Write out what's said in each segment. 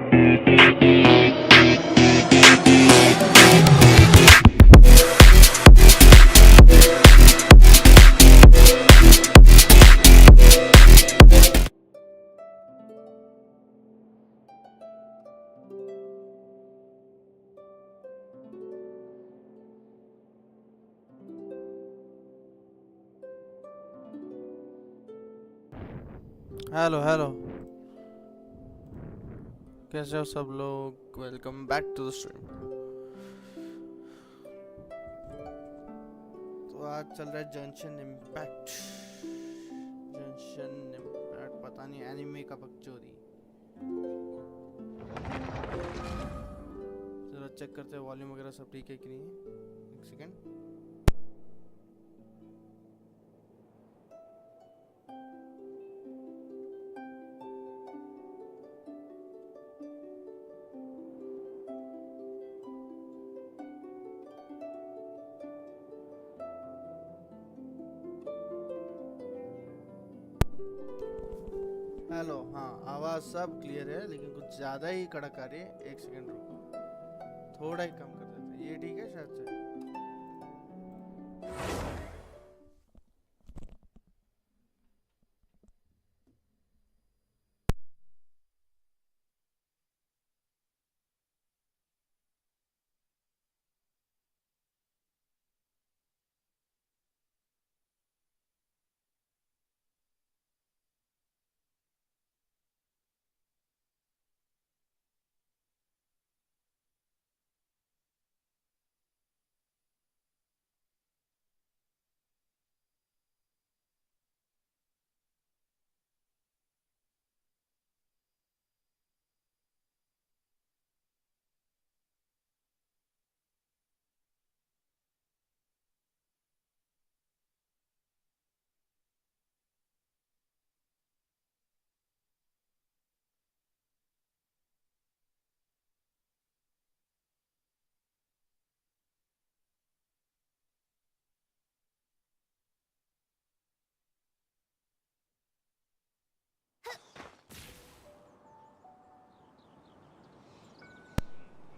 Hello hello. कैसे हो सब लोग? Welcome back to the stream. तो आज चल रहा है जंक्शन इम्पैक्ट। जंक्शन इम्पैक्ट पता नहीं एनिमे का बकचोदी। जरा चेक करते हैं वॉल्यूम वगैरह सब ठीक है कि नहीं है। एक सेकेंड। हेलो, हाँ आवाज़ सब क्लियर है लेकिन कुछ ज़्यादा ही कड़क आ रही है। एक सेकेंड रुको, थोड़ा ही कम कर देते हैं। ये ठीक है शायद से।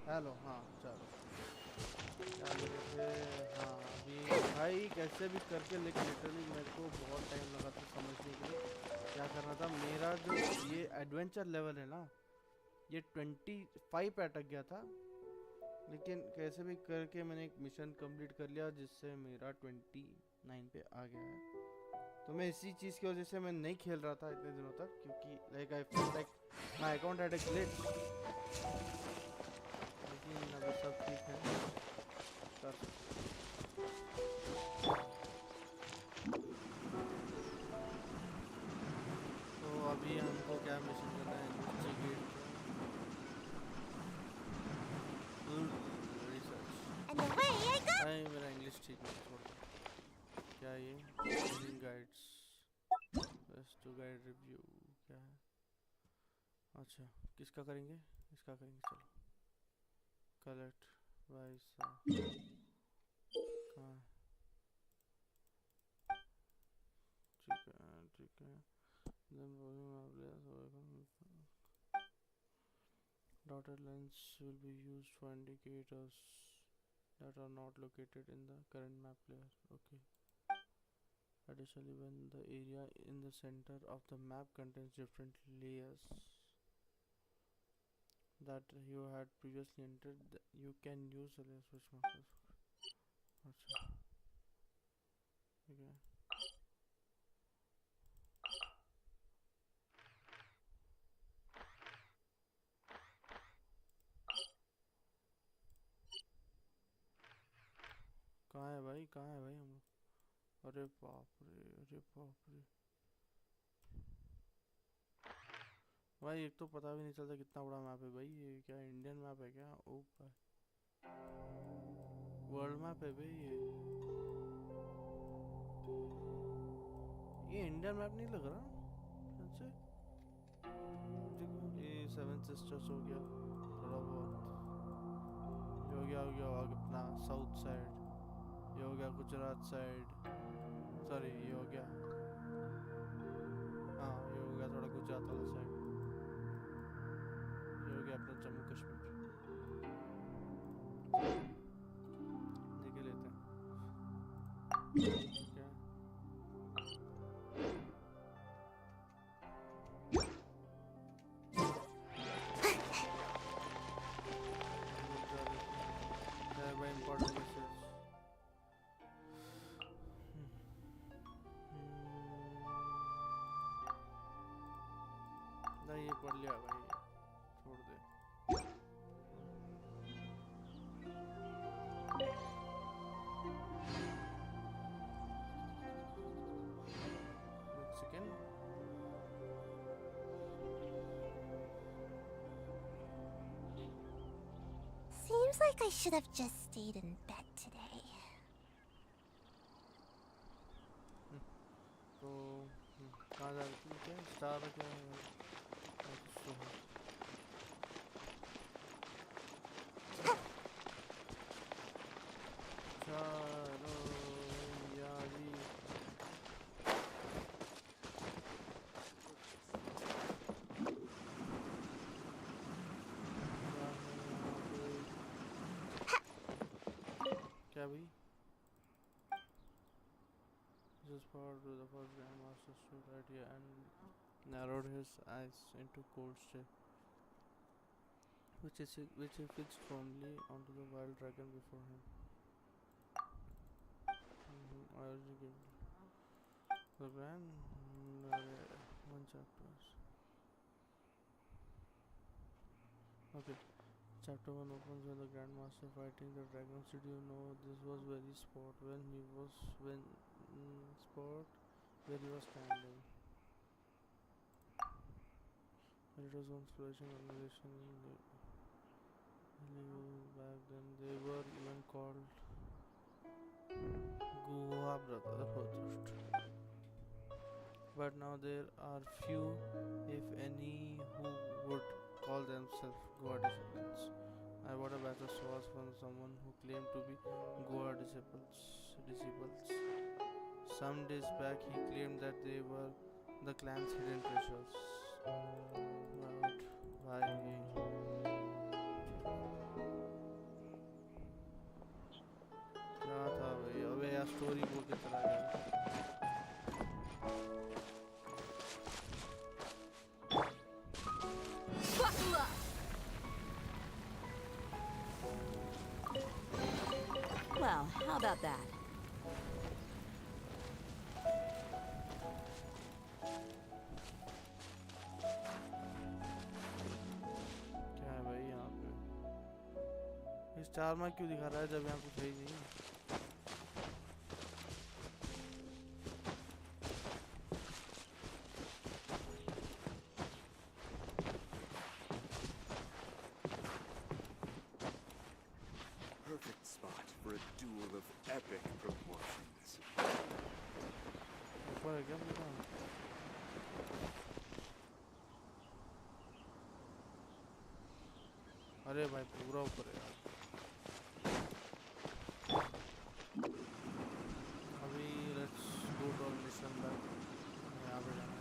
हेलो, हाँ चलो। क्या बोल रहे थे? हाँ अभी भाई कैसे भी करके, लेकिन लिटरली मेरे को बहुत टाइम लगा था समझने के लिए क्या करना था। मेरा जो ये एडवेंचर लेवल है ना, ये 25 पे अटक गया था। लेकिन कैसे भी करके मैंने एक मिशन कंप्लीट कर लिया जिससे मेरा 29 पे आ गया है। तो मैं इसी चीज़ की वजह से मैं नहीं खेल रहा था इतने दिनों तक, क्योंकि like I feel like my account had a glitch. लेकिन अभी सब ठीक है, कर सकते हैं। तो अभी हमको क्या मिशन करना है? Investigate research. भाई मेरा इंग्लिश ठीक नहीं है, छोड़ दो। क्या ये रीडिंग गाइड्स, बस टू गाइड रिव्यू क्या है? अच्छा, किसका करेंगे? इसका करेंगे, चलो। कलेक्ट वाइस कहाँ है? ठीक है ठीक है। Then volume of layers dotted lines will be used for indicators that are not located in the current map layer. Okay. Additionally, when the area in the center of the map contains different layers that you had previously entered, you can use the layer switch markers. अच्छा ठीक है। कहाँ है भाई, कहाँ है भाई हम लोग? अरे बाप रे, अरे बाप रे भाई, एक तो पता भी नहीं चलता कितना बड़ा मैप है भाई। ये क्या इंडियन मैप है क्या? ओ भाई, वर्ल्ड मैप है भाई ये इंडियन मैप नहीं लग रहा शायद से। देखो ये सेवन सिस्टर्स हो गया थोड़ा बहुत, ये हो गया, अपना साउथ साइड, ये हो गया गुजरात साइड, सॉरी ये हो गया, हाँ ये हो गया थोड़ा गुजरात वाला साइड, ये हो गया ये पढ़ लिया भाई, छोड़ दे। Mexican? Seems like I should have just stayed in bed today. तो कहाँ जा रही थी? क्या स्टार क्या है? चलो यारी। क्या भाई? Just forward to the first Grandmaster stood right here and narrowed his eyes into cold stare, which he fixed firmly onto the wild dragon before him. I already gave the grand one chapter. Okay. Chapter 1 opens with the Grandmaster fighting the dragons. Did you know this was very spot when he was spot where he was standing? And it was one exploration organization back then. They were even called Goa Brotherhood. But now there are few, if any, who would call themselves Goa disciples. I bought a batch of swords from someone who claimed to be Goa disciples. Some days back he claimed that they were the clan's hidden treasures. But why? क्या था भाई? अबे यार story बोल के चला गया। Well, how about that? क्या है भाई यहाँ पे? इस स्टार मार्क क्यों दिखा रहा है जब यहाँ कुछ है ही नहीं? Perfect spot for a duel of epic proportions. ऊपर है क्या मेरा? अरे भाई पूरा ऊपर है यार। अभी let's go to our mission back. यहाँ पे जाना है।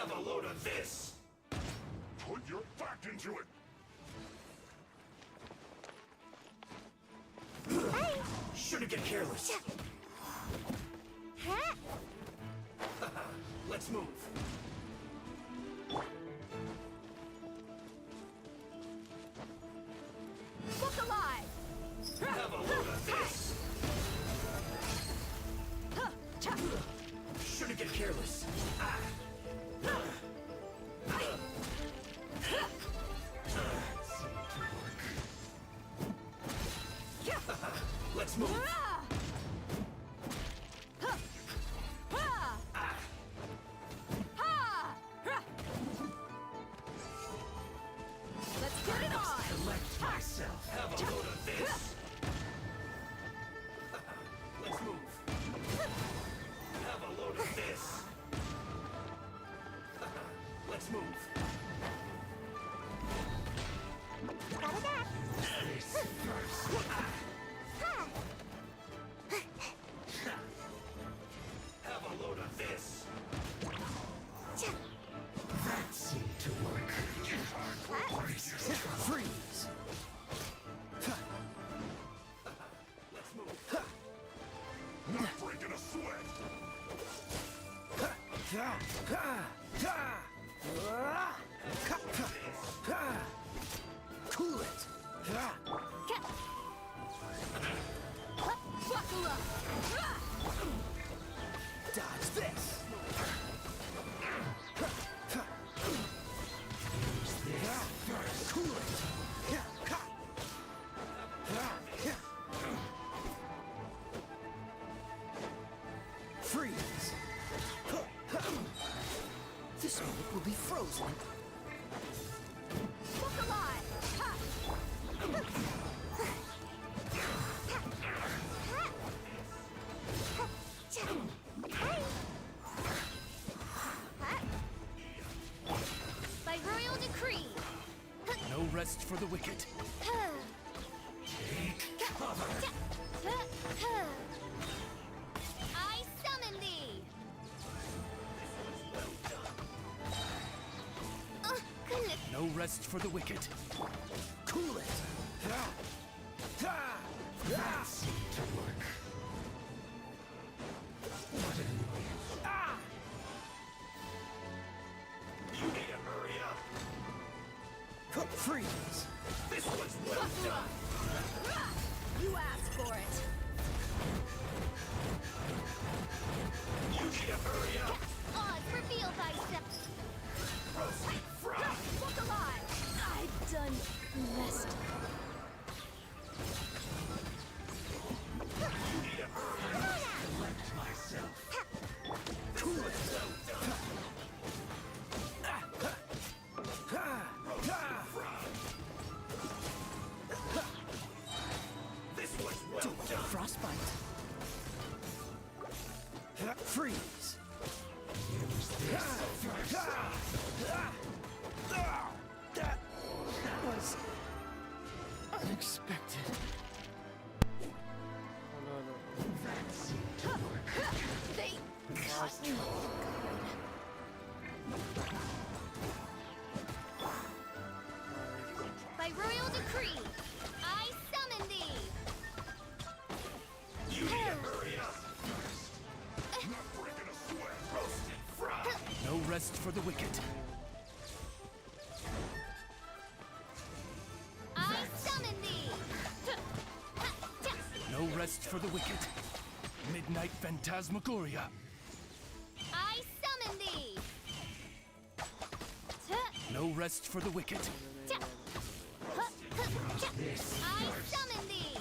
Have a load of this. Put your back into it. Shouldn't get careless. Huh? Let's move. Look alive! Have a load of this. Shouldn't get careless. Let's move. Let's get it on! Collect myself. Have a load of this. Let's move. Have a load of this. Let's move. Got it back! This first. Have a load of this. That seemed to work. Freeze. Let's move. Not breaking a sweat. Cool it. Buckle up! Dodge this. Cool it. Freeze. This minute will be frozen. Look alive! Ha! By royal decree! No rest for the wicked. Take cover. I summon thee! Goodness! No rest for the wicked. Cool it. That seemed to work. What an annoyance. You need to hurry up. Freeze. This was well done. You asked for it! You need to hurry up. Oz, reveal thyself! Roasted fry. Look alive! I've done best. You need to hurry up. Collect myself. Cool it. This was well done. Frostbite. Freeze. Use this first. That was unexpected. That seemed to work. They caught me. By royal decree, I summon thee! You need to hurry up. Not breaking a sweat. Roasted fry. No rest for the wicked. I summon thee! No rest for the wicked. Midnight Phantasmagoria. I summon thee! No rest for the wicked. I summon thee!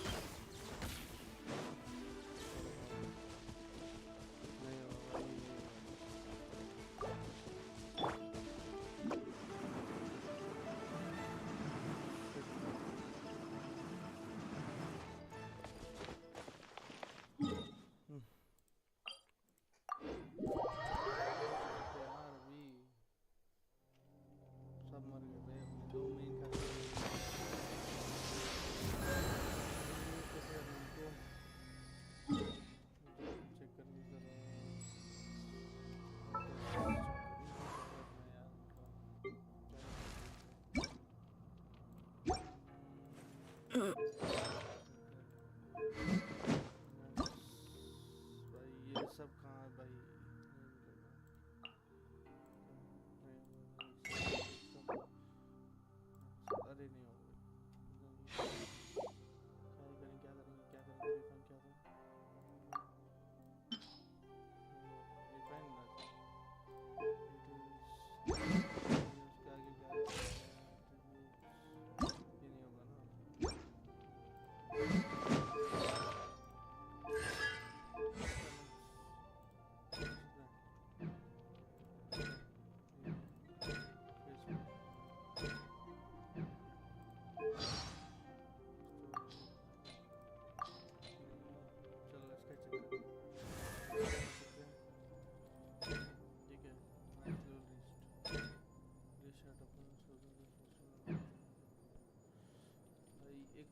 यार अभी सब मर गए भाई, अपने जो main character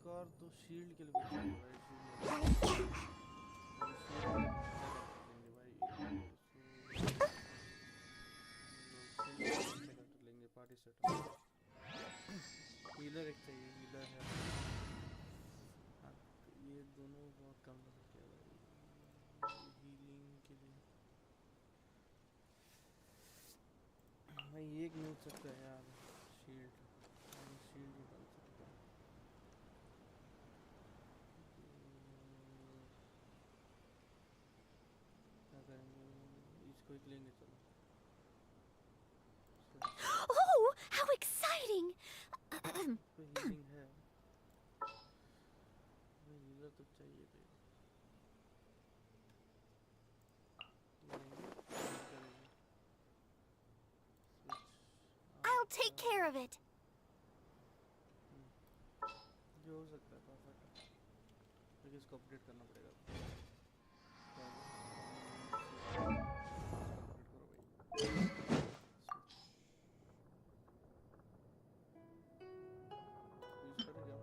एक और तो शील्ड के लिए कुछ चाहिए भाई, शील्ड लेंगे भाई। लेंगे पार्टी सेट। हीलर एक चाहिए, हीलर है। हाँ, तो ये दोनों बहुत कम लग रहे भाई हीलिंग के लिए। भाई एक मिल सकता है यार शील्ड, शील्ड ही बन सकता है। क्या करेंगे, इसको एक लेंगे चलो। Oh, how exciting! कोई हीलिंग है, हीलर तो चाहिए थे। I'll take care of it. जो हो सकता है परफेक्ट, लेकिन इसको अपडेट करना पड़ेगा। अपडेट करो भाई। यूज करेंगे हम।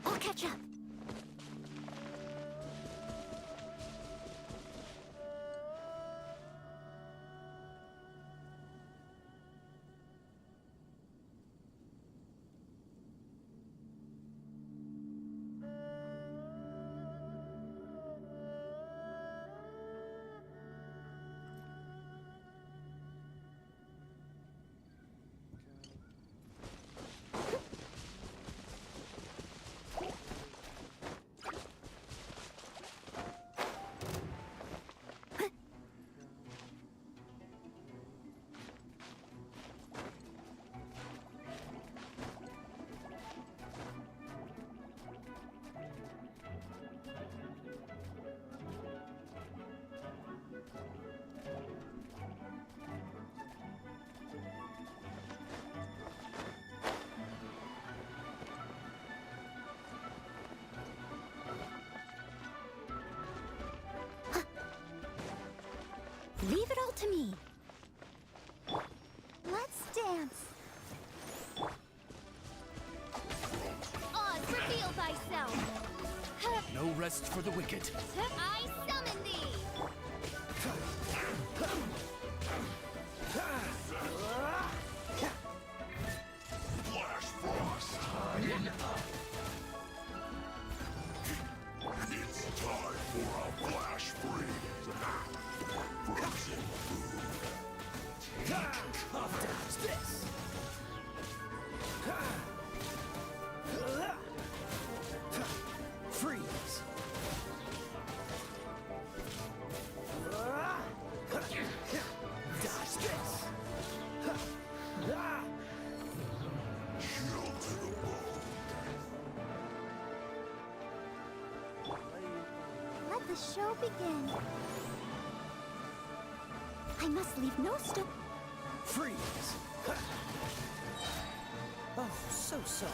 I'll catch up. Leave it all to me. Let's dance. Oz, reveal thyself. No rest for the wicked. I summon thee. Flash Frost! It's time for a flash freeze! Frozen food! Dodge this. Freeze. the show begin. I must leave no stone. Freeze! Oh, so sorry.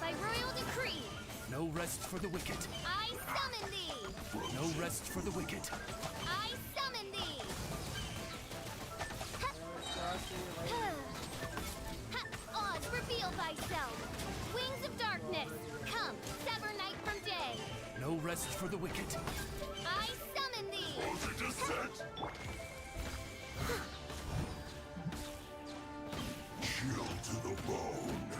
By royal decree, No rest for the wicked. I summon thee! No rest for the wicked. I summon thee! Oz, reveal thyself! Wings of darkness, come, sever night from day! No rest for the wicked. I summon thee! Frozen descent! Chill to the bone.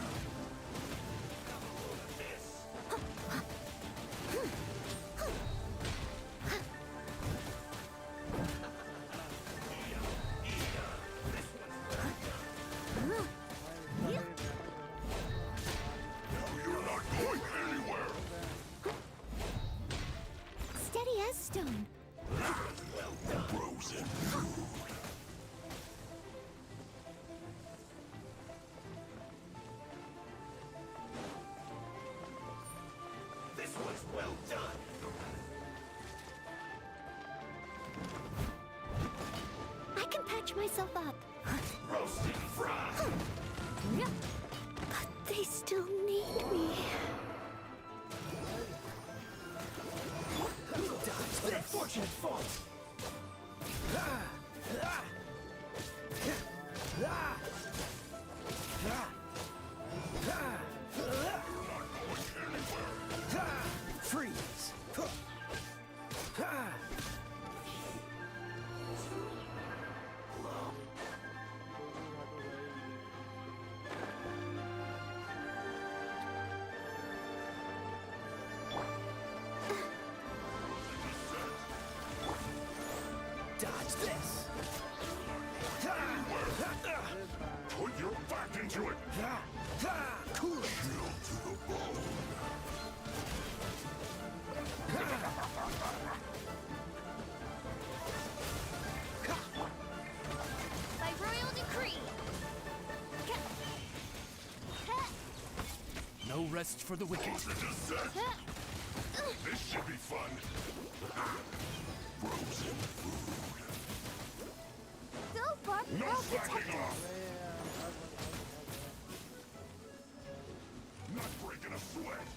Now you're not going anywhere! Steady as stone. Frozen food. This was well done. I can patch myself up. Roasted fried. But they still need me. Dodge the unfortunate fault. Freeze. Dodge this. Put your back into it! Cool it. Chill to the bone. By royal decree! No rest for the wicked. Frozen descent! This should be fun! Frozen food. Go, Barb. No I'll slacking protect off! Not breaking a sweat!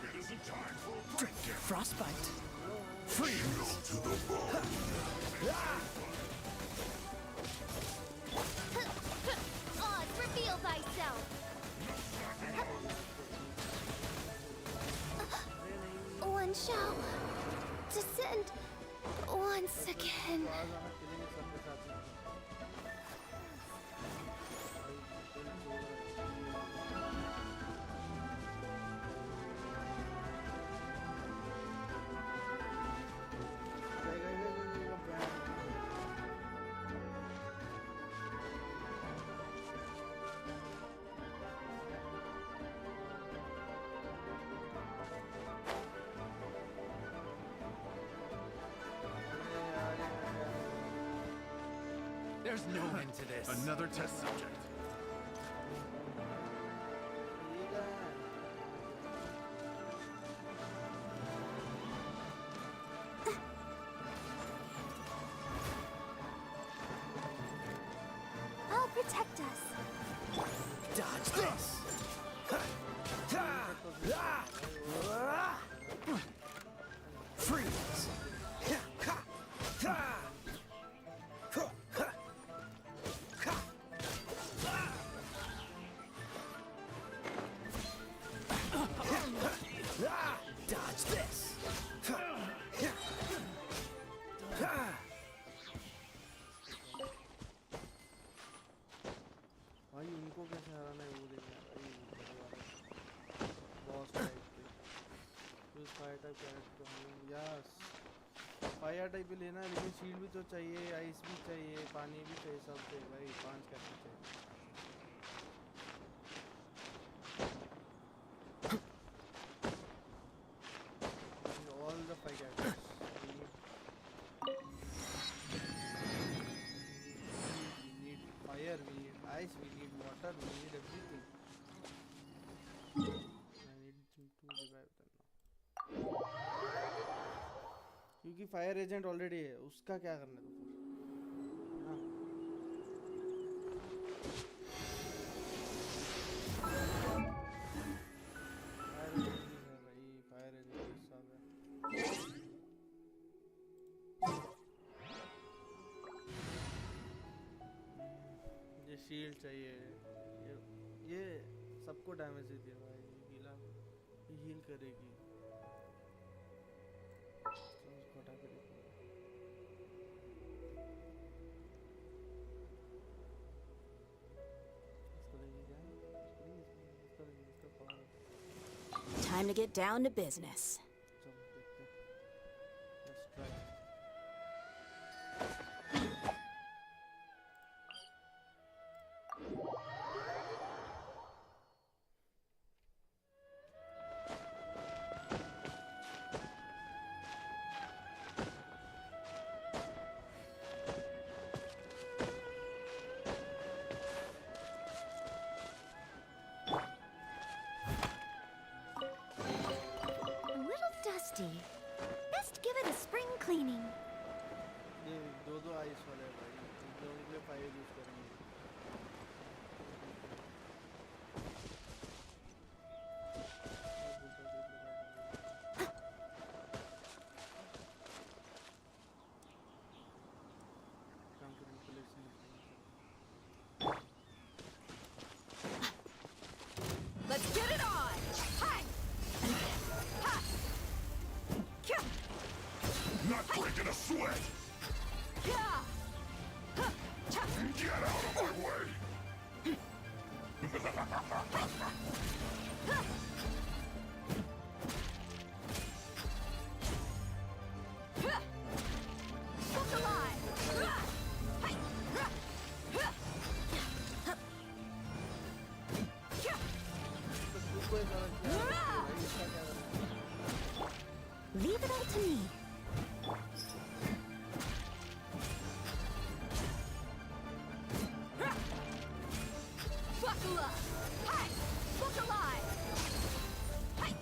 It isn't time for a break yet! Frostbite. Freeze. Chill to the bone. Oz, reveal thyself! One shall descend once again. There's no end to this. Another test subject. I'll protect us. Dodge this. Freeze. Dodge this. भाई उनको कैसे हराना है वो देखना भाई boss type पे fire type character हमें yes fire type भी लेना है लेकिन शील्ड भी तो चाहिए आइस भी चाहिए पानी भी चाहिए सब चाहिए भाई 5 कैरेक्टर चाहिए all the 5 characters we need fire, we need ice, we need water, we need everything. क्योंकि फायर एजेंट ऑलरेडी है, उसका क्या करना तो फिर, हाँ। फायर एजेंट ही है भाई, फायर एजेंट के साथ है। ये शील्ड चाहिए, ये सबको डैमेज देती है भाई, गीला हील करेगी। तो उसको हटा के देखो। इसको लेंगे क्या? इसको नहीं, इसको लेंगे, इसका power. Time to get down to business. चलो देखते हैं। Let's try. A little dusty. Best give it a spring cleaning. ये दो आइस वाले हैं भाई, इन लोगों के लिए फायर यूज करेंगे। काम करें collection. Let's get it on! Hi! Ha! Kya! Not breaking a sweat! Kya! Ha! Cha! Get out of my way! Ha! Look alive! Ha! Hi! Ha! Ha! Ha! Kya! तो तू कोई गलत क्या है भाई, इसका क्या करना है? Leave it all to me. Buckle up! Hi! Look alive! Hi!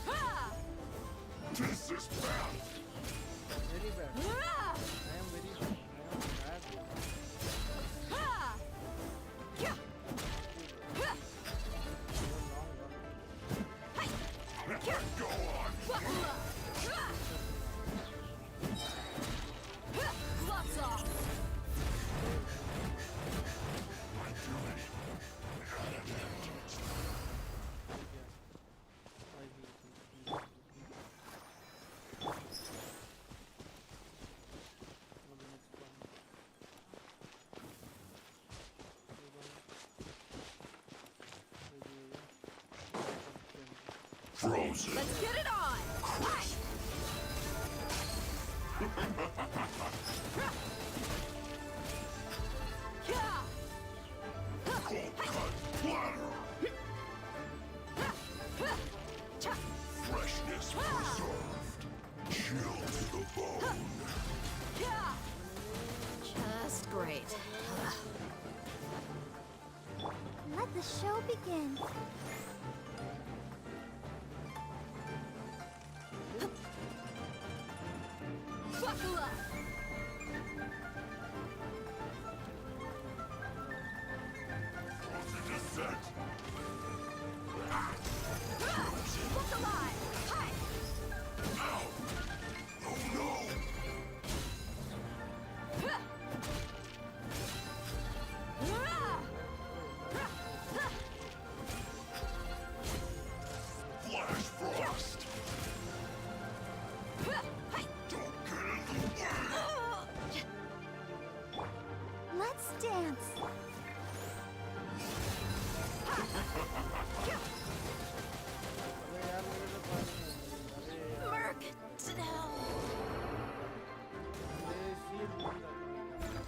Ha! This is bad! Very bad. Ha! I am very bad. I am bad. Ha! Kya! Ha! Hi! Kya! Go on! Buckle up! Ha! Ha! Gloves off! My duty had an end. I hate you. Frozen. Let's get it on! Hi! Kya! Cold cut platter. Cha! Freshness preserved. Chill to the bone. Kya! Just great. Let the show begin. Buckle up! Frozen descent. Look alive! Hi! Ow! Oh no! Flash frost. Don't get in the way. Let's dance. अबे यार मेरे तो पास नहीं है। Merc down! अरे shield नहीं लगा।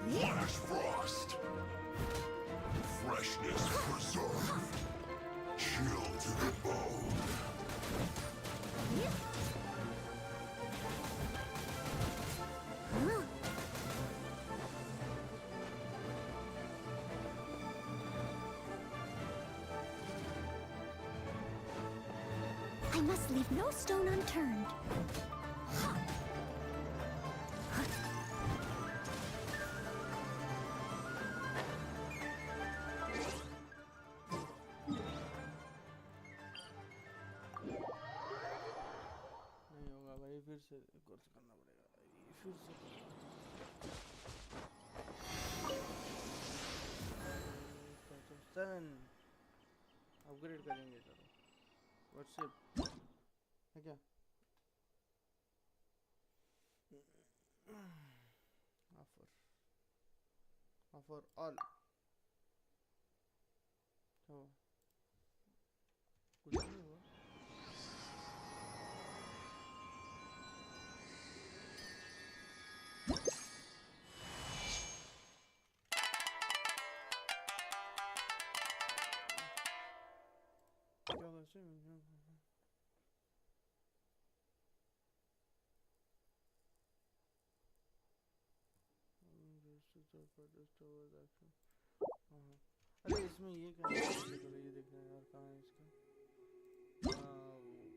Flash frost. Freshness preserved. Chill to the bone. must leave no stone unturned. नहीं होगा भाई, फिर से कोर्स करना पड़ेगा भाई, फिर से सन अपग्रेड करेंगे। चलो व्हाट्सएप है क्या? ऑफर ऑफर ऑल क्या हुआ? कुछ नहीं हुआ। क्या वैसे अरे इसमें ये क्या है? चलो ये देखना है यार, कहाँ है इसका? वो अपना ऑडियोस।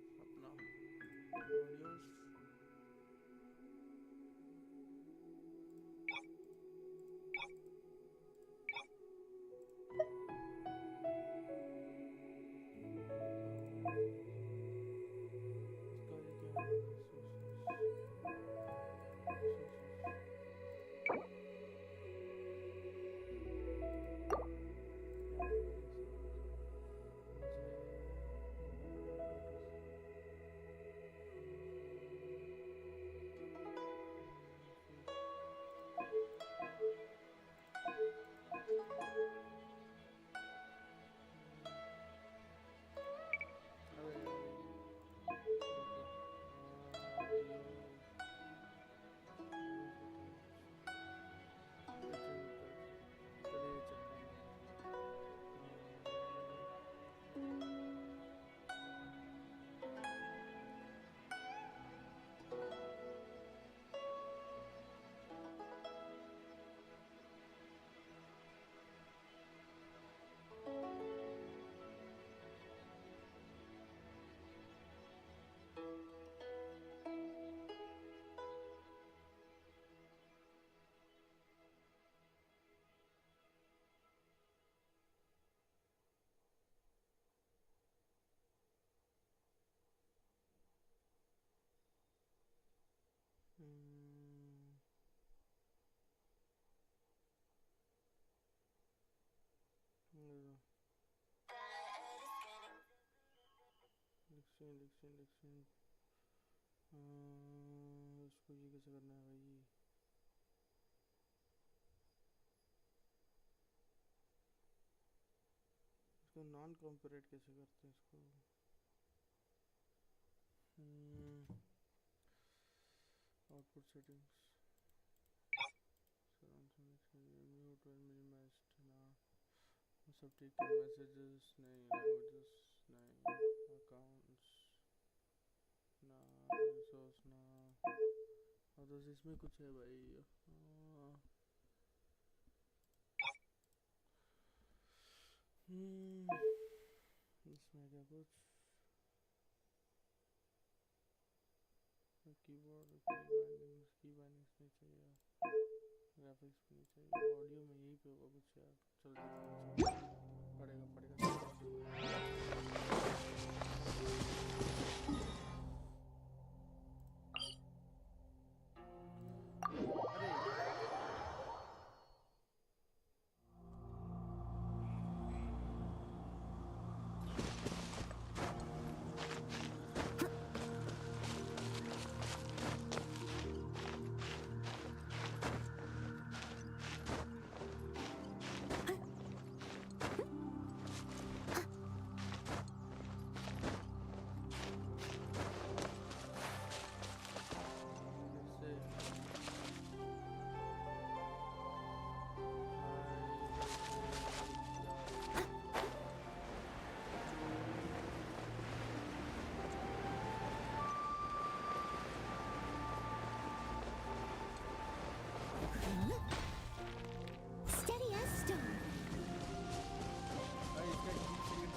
इसका ये क्या है? इलेक्शन इसको ये कैसे करना है भाई? इसको नॉन कॉम्परेट कैसे करते हैं इसको? आउटपुट सेटिंग्स म्यूट और मिनिमाइज्ड ना, सब ठीक है। मैसेजेस नहीं, लैंग्वेजेस नहीं, अकाउंट्स ना, रिसोर्स ना, और तो इसमें कुछ है भाई। इसमें क्या कुछ कीबोर्ड की बाइंडिंग्स नहीं चाहिए, ग्राफिक्स भी नहीं चाहिए, ऑडियो में यही पे होगा कुछ यार। चल पड़ेगा पड़ेगा। Steady as stone. भाई इसका 1 second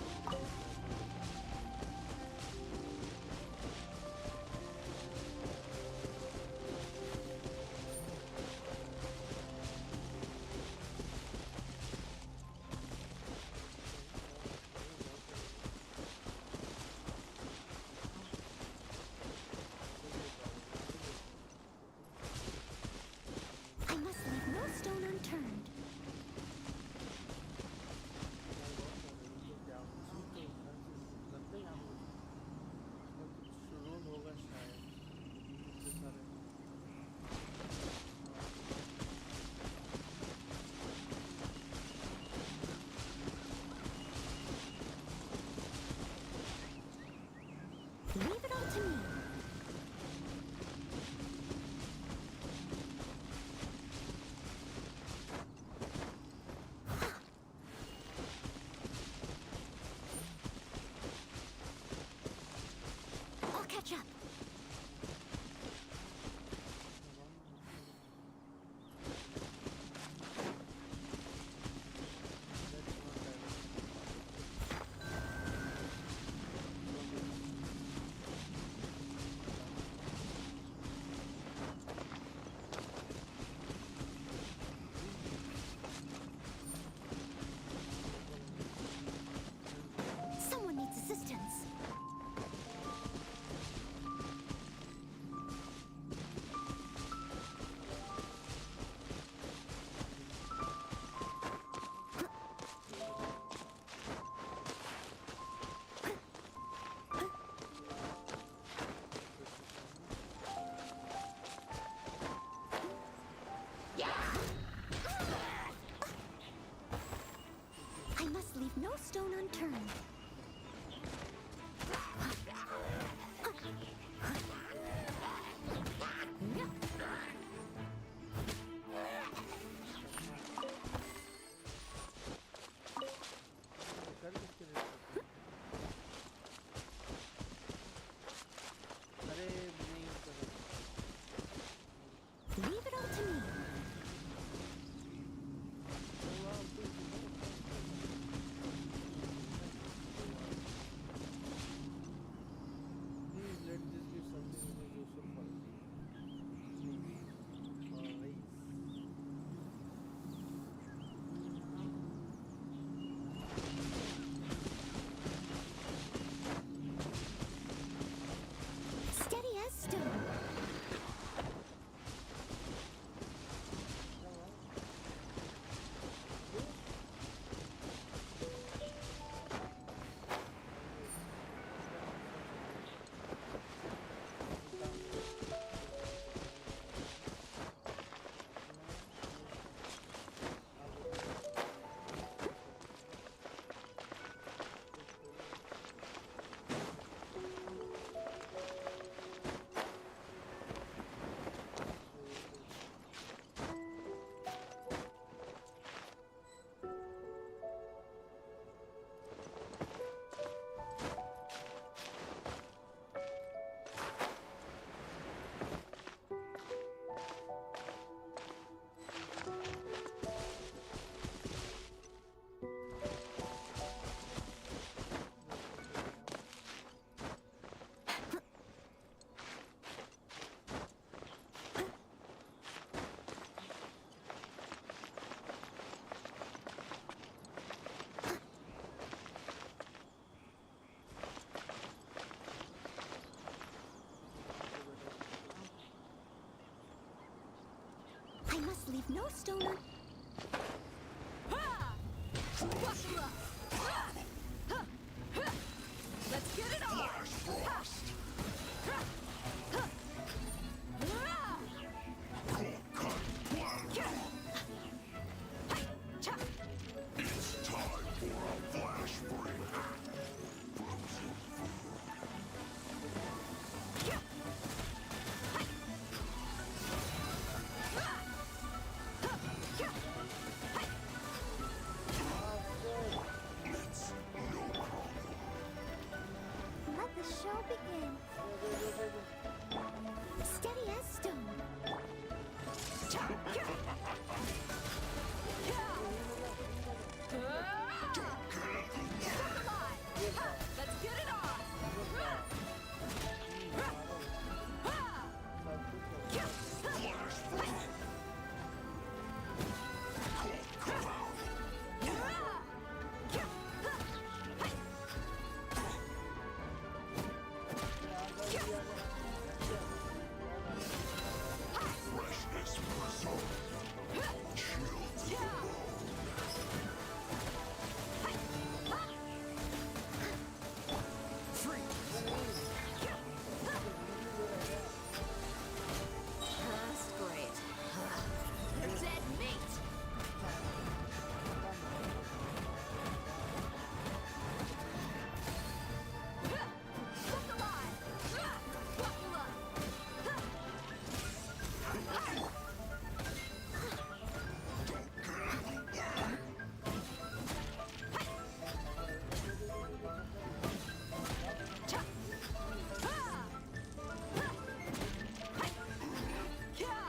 I must leave no stone un... Ha! Buckle up. Ha! Ha! Ha! Let's get it on. Flash frost. Ha! Ha! Ha! Cold cut blast. Hi! Cha! It's time for a flash freeze. Frozen food. Yeah! Hi! Ha! Ha! Yeah! Hi! It's no problem. Let the show begin. Steady as stone. Cha! Yeah! Yeah! Ah! Come alive! Ha! Let's get it on! Ha! Ha! Ha! Yeah! Flash freeze. Cold cut. Freshness preserved. Chill to the bone. That's great. You're dead meat. Look alive. Buckle up. Cha! Ha! Ha! Hi! Yeah!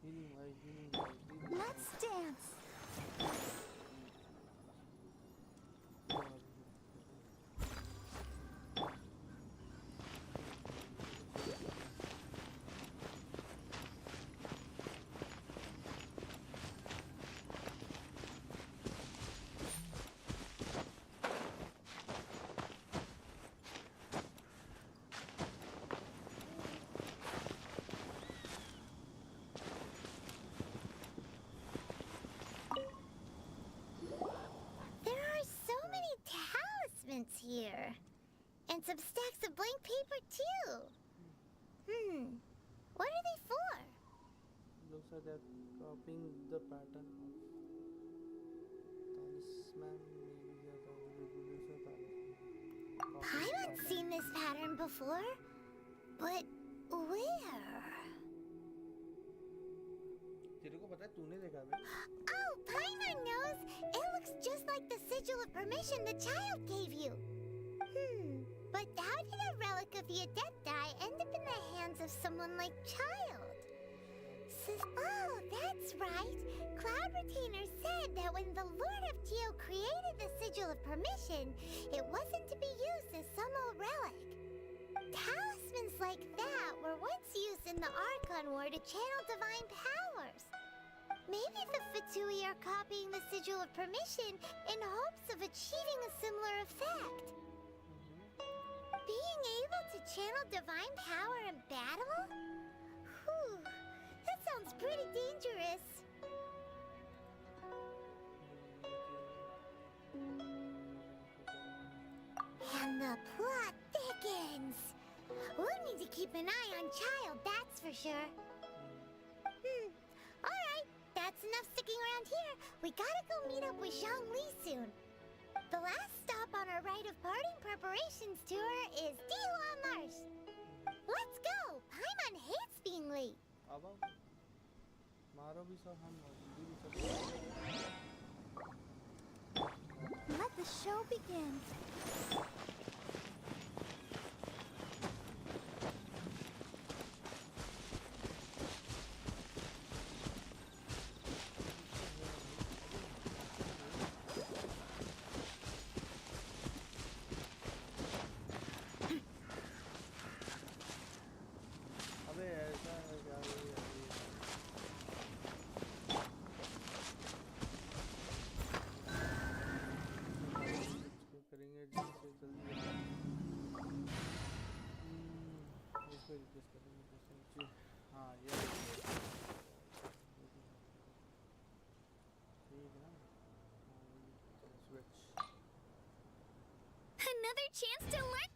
Healing wise, healing wise. Let's dance. There are so many talismans here. And some stacks of blank paper, too. What are they for? Looks like they're copying the pattern of talisman. Maybe they're trying to reproduce a talisman. Paimon's seen this pattern before. But where? तेरे को पता है तूने देखा है? Oh, Paimon knows. It looks just like the sigil of permission the child gave you. But how did a relic of the Adepti end up in the hands of someone like Child? Oh, that's right. Cloud Retainer said that when the Lord of Geo created the sigil of permission, it wasn't to be used as some old relic. Talismans like that were once used in the Archon War to channel divine powers. Maybe the Fatui are copying the sigil of permission in hopes of achieving a similar effect. Being able to channel divine power in battle? Whew, that sounds pretty dangerous. And the plot thickens. We'll need to keep an eye on Child, that's for sure. Alright, that's enough sticking around here. We gotta go meet up with Zhongli soon. The last stop on our rite of parting preparations tour is Dihua Marsh. Let's go! Paimon hates being late. अब आओ। मारो भी सब हम भी सब। Let the show begin. अबे ऐसा है क्या ये इसको करेंगे जल्दी से जल्दी इसको रिक्वेस्ट करेंगे हाँ ये ठीक है ना switch Another chance to learn.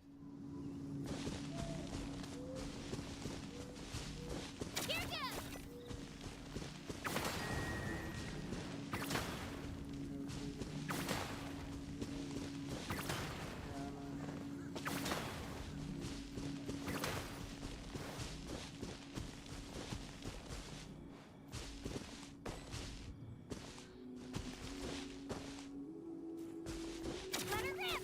Here goes. Let her rip.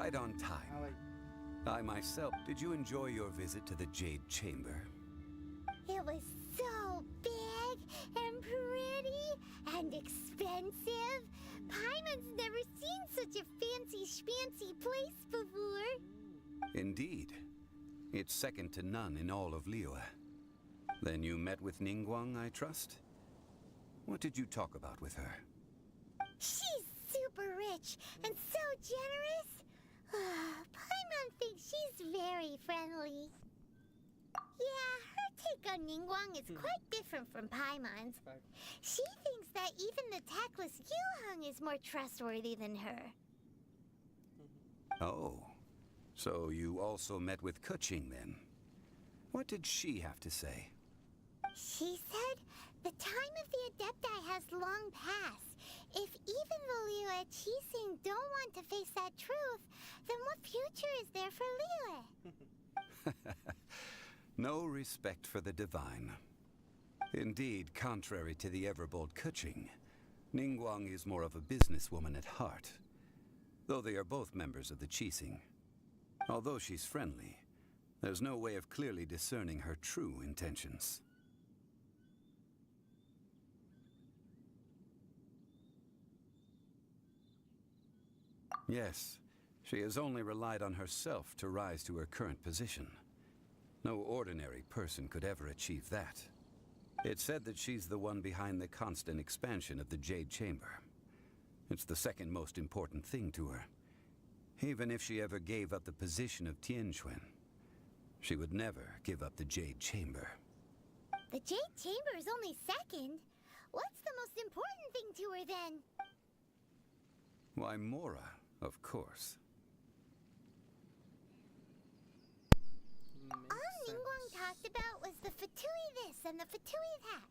right on हाँ time. भाई I myself, did you enjoy your visit to the Jade Chamber? It was so big and pretty and expensive. Paimon's never seen such a fancy schmancy place before. Indeed. It's second to none in all of Liyue. Then you met with Ningguang, I trust? What did you talk about with her? She's super rich and so generous. Paimon thinks she's very friendly. Yeah, her take on Ningguang is quite different from Paimon's. She thinks that even the tactless Yuheng is more trustworthy than her. Oh. So you also met with Keqing then? What did she have to say? She said the time of the Adepti has long passed. If even the Liyue Qixing don't want to face that truth, then what future is there for Liyue? No respect for the divine. Indeed, contrary to the ever-bold Keqing, Ningguang is more of a businesswoman at heart. Though they are both members of the Qixing. Although she's friendly, there's no way of clearly discerning her true intentions. Yes, she has only relied on herself to rise to her current position. No ordinary person could ever achieve that. It's said that she's the one behind the constant expansion of the Jade Chamber. It's the second most important thing to her. Even if she ever gave up the position of Tianquan, she would never give up the Jade Chamber. The Jade Chamber is only second. What's the most important thing to her then? Why, Mora, of course. All Ningguang talked about was the Fatui this and the Fatui that.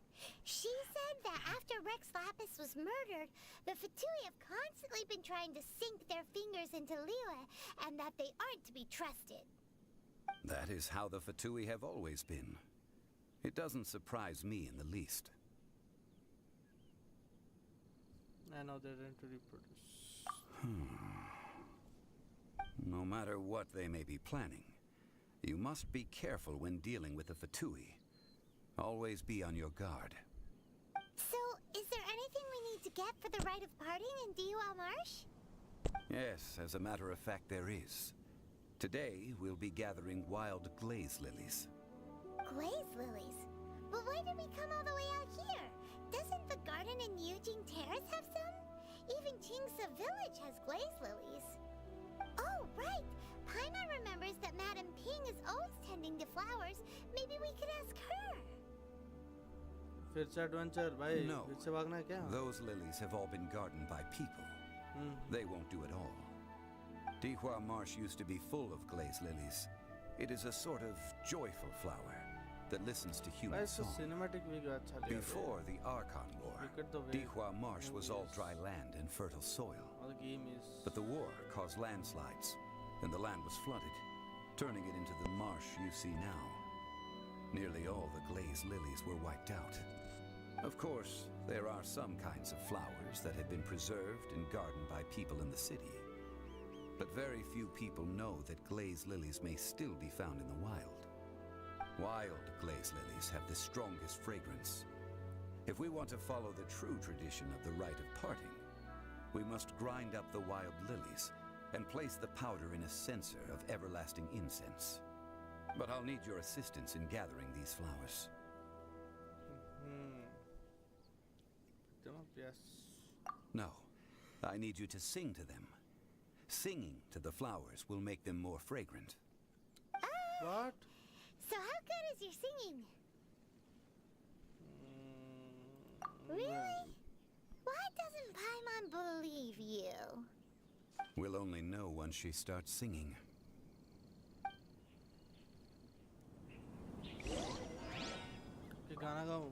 She said that after Rex Lapis was murdered, the Fatui have constantly been trying to sink their fingers into Liyue, and that they aren't to be trusted. That is how the Fatui have always been. It doesn't surprise me in the least. I know they're going to reproduce. No matter what they may be planning, you must be careful when dealing with the Fatui. Always be on your guard. So, is there anything we need to get for the rite of parting in Diwa Marsh? Yes, as a matter of fact, there is. Today, we'll be gathering wild glaze lilies. Glaze lilies? But why did we come all the way out here? Doesn't the garden in Yujing Terrace have some? Even Qingsa Village has glaze lilies. Oh, right! Paimon remembers that Madame Ping is always tending to flowers. Maybe we could ask her. फिर से adventure भाई No. फिर से भागना है क्या? Those lilies have all been gardened by people. They won't do it all. Dihua Marsh used to be full of glaze lilies. It is a sort of joyful flower that listens to भाई human इसका song. cinematic भी अच्छा लिया है. Before the Archon War, Cricket the way Dihua Marsh was all movies. dry land and fertile soil. और the game is But the war caused landslides, and the land was flooded, turning it into the marsh you see now. Nearly all the glaze lilies were wiped out. Of course, there are some kinds of flowers that have been preserved and gardened by people in the city. But very few people know that glaze lilies may still be found in the wild. Wild glaze lilies have the strongest fragrance. If we want to follow the true tradition of the rite of parting, we must grind up the wild lilies and place the powder in a censer of everlasting incense. But I'll need your assistance in gathering these flowers. yes. No, I need you to sing to them. Singing to the flowers will make them more fragrant. What? So how good is your singing? Really? Why doesn't Paimon believe you? We'll only know once she starts singing. कि गाना गाऊं?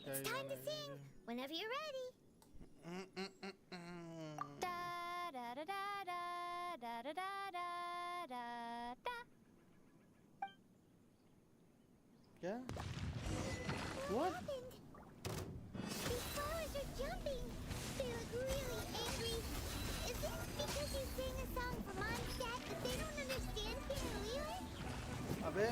It's time to sing. Whenever you're ready. Da da da da da da da da da da da. क्या? What happened? These flowers are jumping. They look really angry. Is it because you sang a song for Mom's dad that they don't understand here in Wheeler? अबे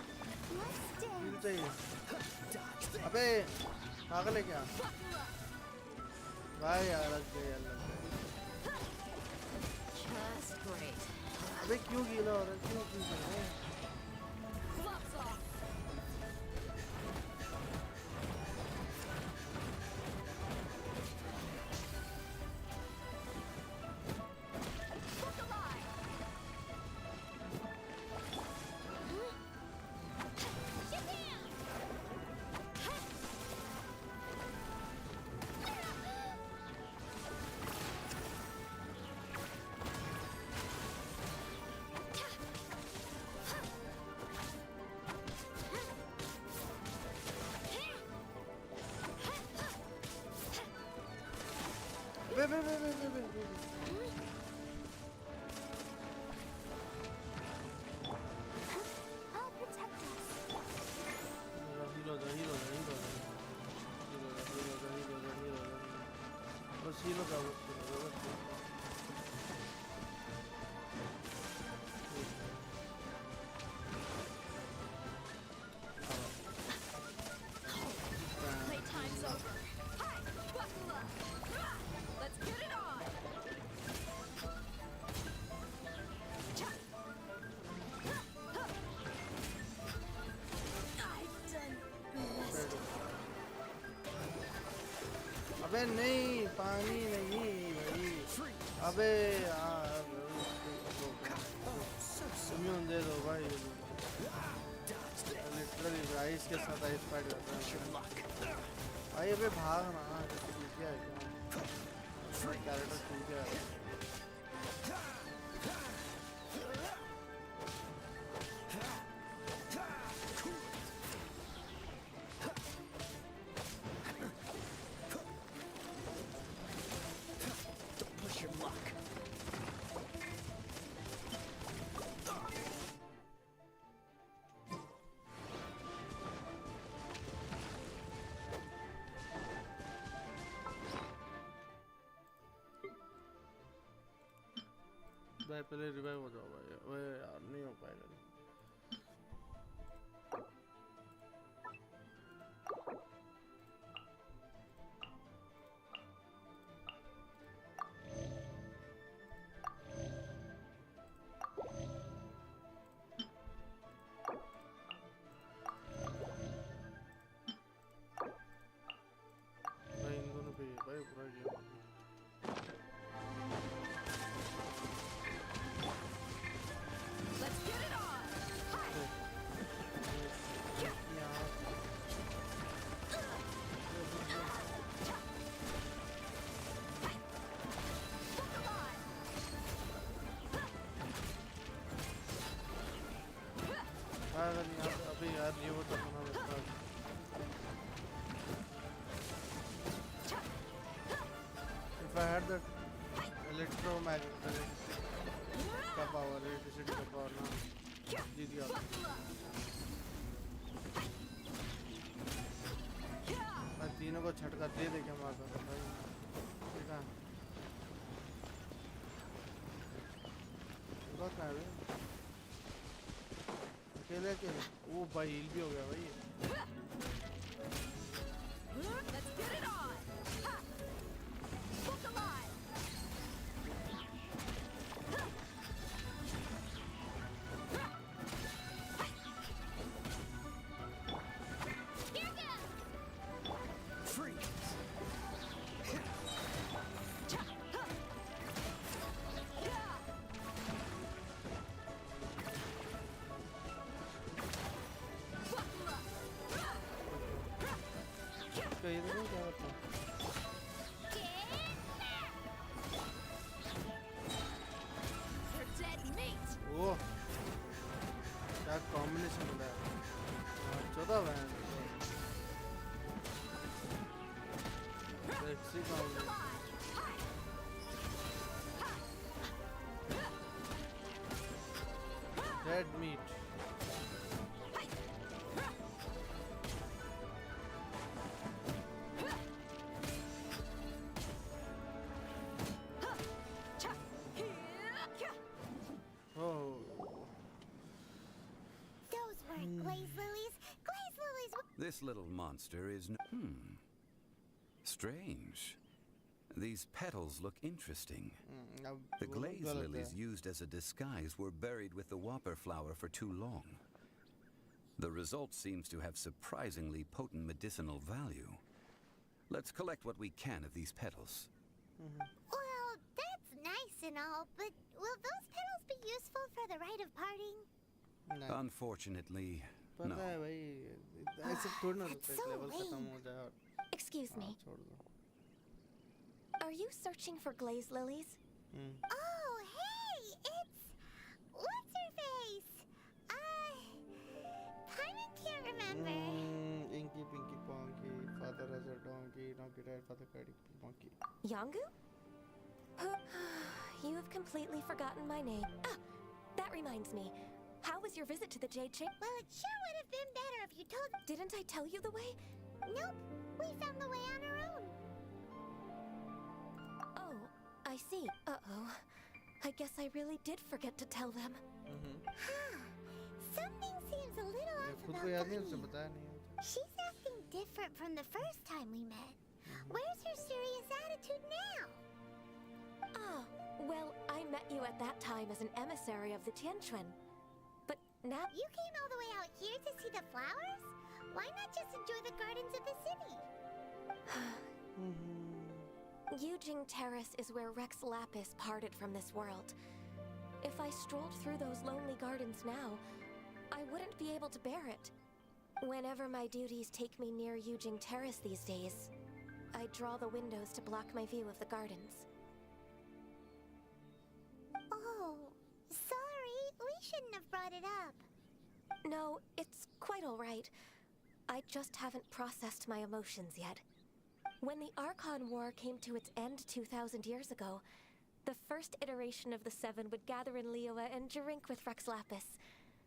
heal चाहिए। अबे पागल है क्या? भाई यार लग गए यार लग गए। Just great. अबे क्यों गीला हो रहा है? क्यों क्यों कर रहे हैं? Gloves off. Look alive. Shazam! बे I'll protect us. बस हीरो का Playtime's over. Hi, buckle up. Let's get it on. I've done best. अबे नहीं पानी नहीं भाई अबे यार इम्यून दे दो भाई लिटरली राइस के साथ आइस फाइट करता है भाई अबे भाग ना क्या है कैरेक्टर टूट गया है Push your luck. भाई पहले रिवाइव हो जाओ भाई ओए यार नहीं हो पाएगा भाई इन दोनों पे भाई पूरा game Let's get it on. Hi, look alive. अगर यहाँ पे अभी यार ये वो तो बना लगता है if I had that electromagnetic का power electricity का power ना जीत गया मैं तीनों को झटका दे दे के मारता था भाई देखा पूरा कहाँ है अकेले अकेले वो भाई हील भी हो गया भाई Let's get it on. Ha. Look alive. Here goes! Freeze. Buckle up. इसका ये देखो क्या होता है This little monster is strange. These petals look interesting. अब The वो लोग glaze गलत lilies है। used as a disguise were buried with the whopper flower for too long. The result seems to have surprisingly potent medicinal value. Let's collect what we can of these petals. Well, that's nice and all, but will those petals be useful for the rite of parting? नहीं Unfortunately, no. पता है भाई ऐसे थोड़ी ना That's होता है so level खत्म lame. हो जाए और Excuse हाँ, me. छोड़ दो Are you searching for glaze lilies? Oh, hey, it's what's her face? Kinda can't remember. Inky Pinky Ponky father has a donkey donkey died father cried monkey Yangu? You have completely forgotten my name. Ah, that reminds me. How was your visit to the Jade Chamber? Well, it sure would have been better if you told. Didn't I tell you the way? Nope, we found the way on our own. Oh, I see. Uh-oh. I guess I really did forget to tell them. Something seems a little ये off खुद about को याद नहीं उसे Bunny. बताया नहीं होता She's acting different from the first time we met. Where's her serious attitude now? Ah, well, I met you at that time as an emissary of the Tianquan. But now... You came all the way out here to see the flowers? Why not just enjoy the gardens of the city? Yujing Terrace is where Rex Lapis parted from this world. If I strolled through those lonely gardens now, I wouldn't be able to bear it. Whenever my duties take me near Yujing Terrace these days, I draw the windows to block my view of the gardens. Oh, sorry. We shouldn't have brought it up. No, it's quite all right. I just haven't processed my emotions yet. When the Archon War came to its end 2,000 years ago, the first iteration of the Seven would gather in Liyue and drink with Rex Lapis.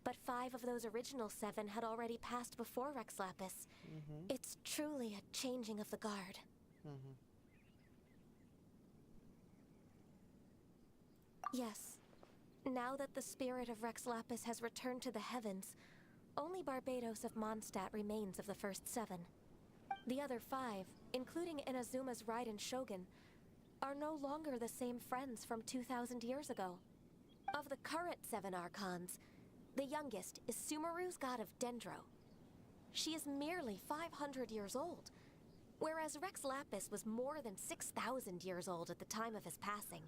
But 5 of those original 7 had already passed before Rex Lapis. It's truly a changing of the guard. Yes. Now that the spirit of Rex Lapis has returned to the heavens, only Barbados of Mondstadt remains of the first 7. The other 5, including Inazuma's Raiden Shogun, are no longer the same friends from 2,000 years ago. Of the current 7 Archons, the youngest is Sumeru's god of Dendro. She is merely 500 years old, whereas Rex Lapis was more than 6,000 years old at the time of his passing.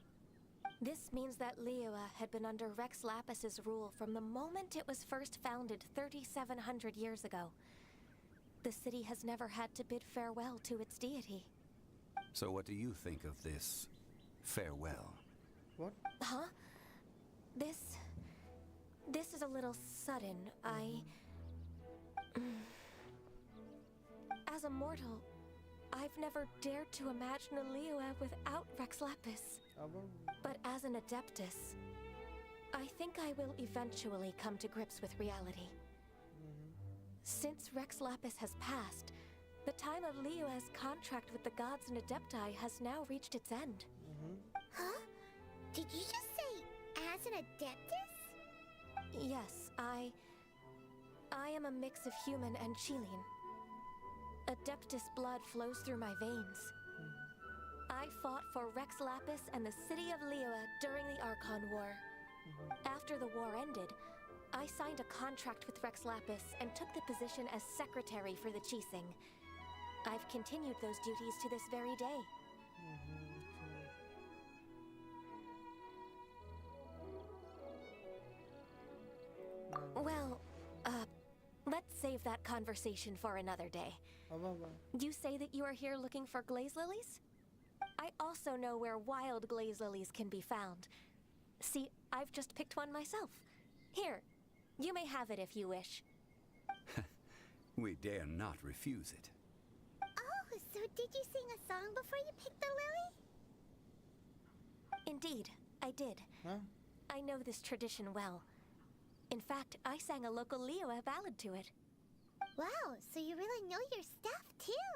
This means that Liyue had been under Rex Lapis's rule from the moment it was first founded 3,700 years ago. The city has never had to bid farewell to its deity. So what do you think of this farewell? what Huh? This is a little sudden. As a mortal, I've never dared to imagine a Liyue without Rex Lapis. अब But as an Adeptus, I think I will eventually come to grips with reality. Since Rex Lapis has passed, the time of Liyue's contract with the gods and Adepti has now reached its end. Huh? Did you just say as an adeptus? Yes, I am a mix of human and Chilean. Adeptus blood flows through my veins. I fought for Rex Lapis and the city of Liyue during the Archon War. After the war ended, I signed a contract with Rex Lapis and took the position as secretary for the Qixing. I've continued those duties to this very day. Well, let's save that conversation for another day. अब You say that you are here looking for glaze lilies? I also know where wild glaze lilies can be found. See, I've just picked one myself. Here, you may have it if you wish. We dare not refuse it. Oh, so did you sing a song before you picked the lily? Indeed, I did. हाँ I know this tradition well. In fact, I sang a local Liyue ballad to it. Wow, so you really know your stuff too.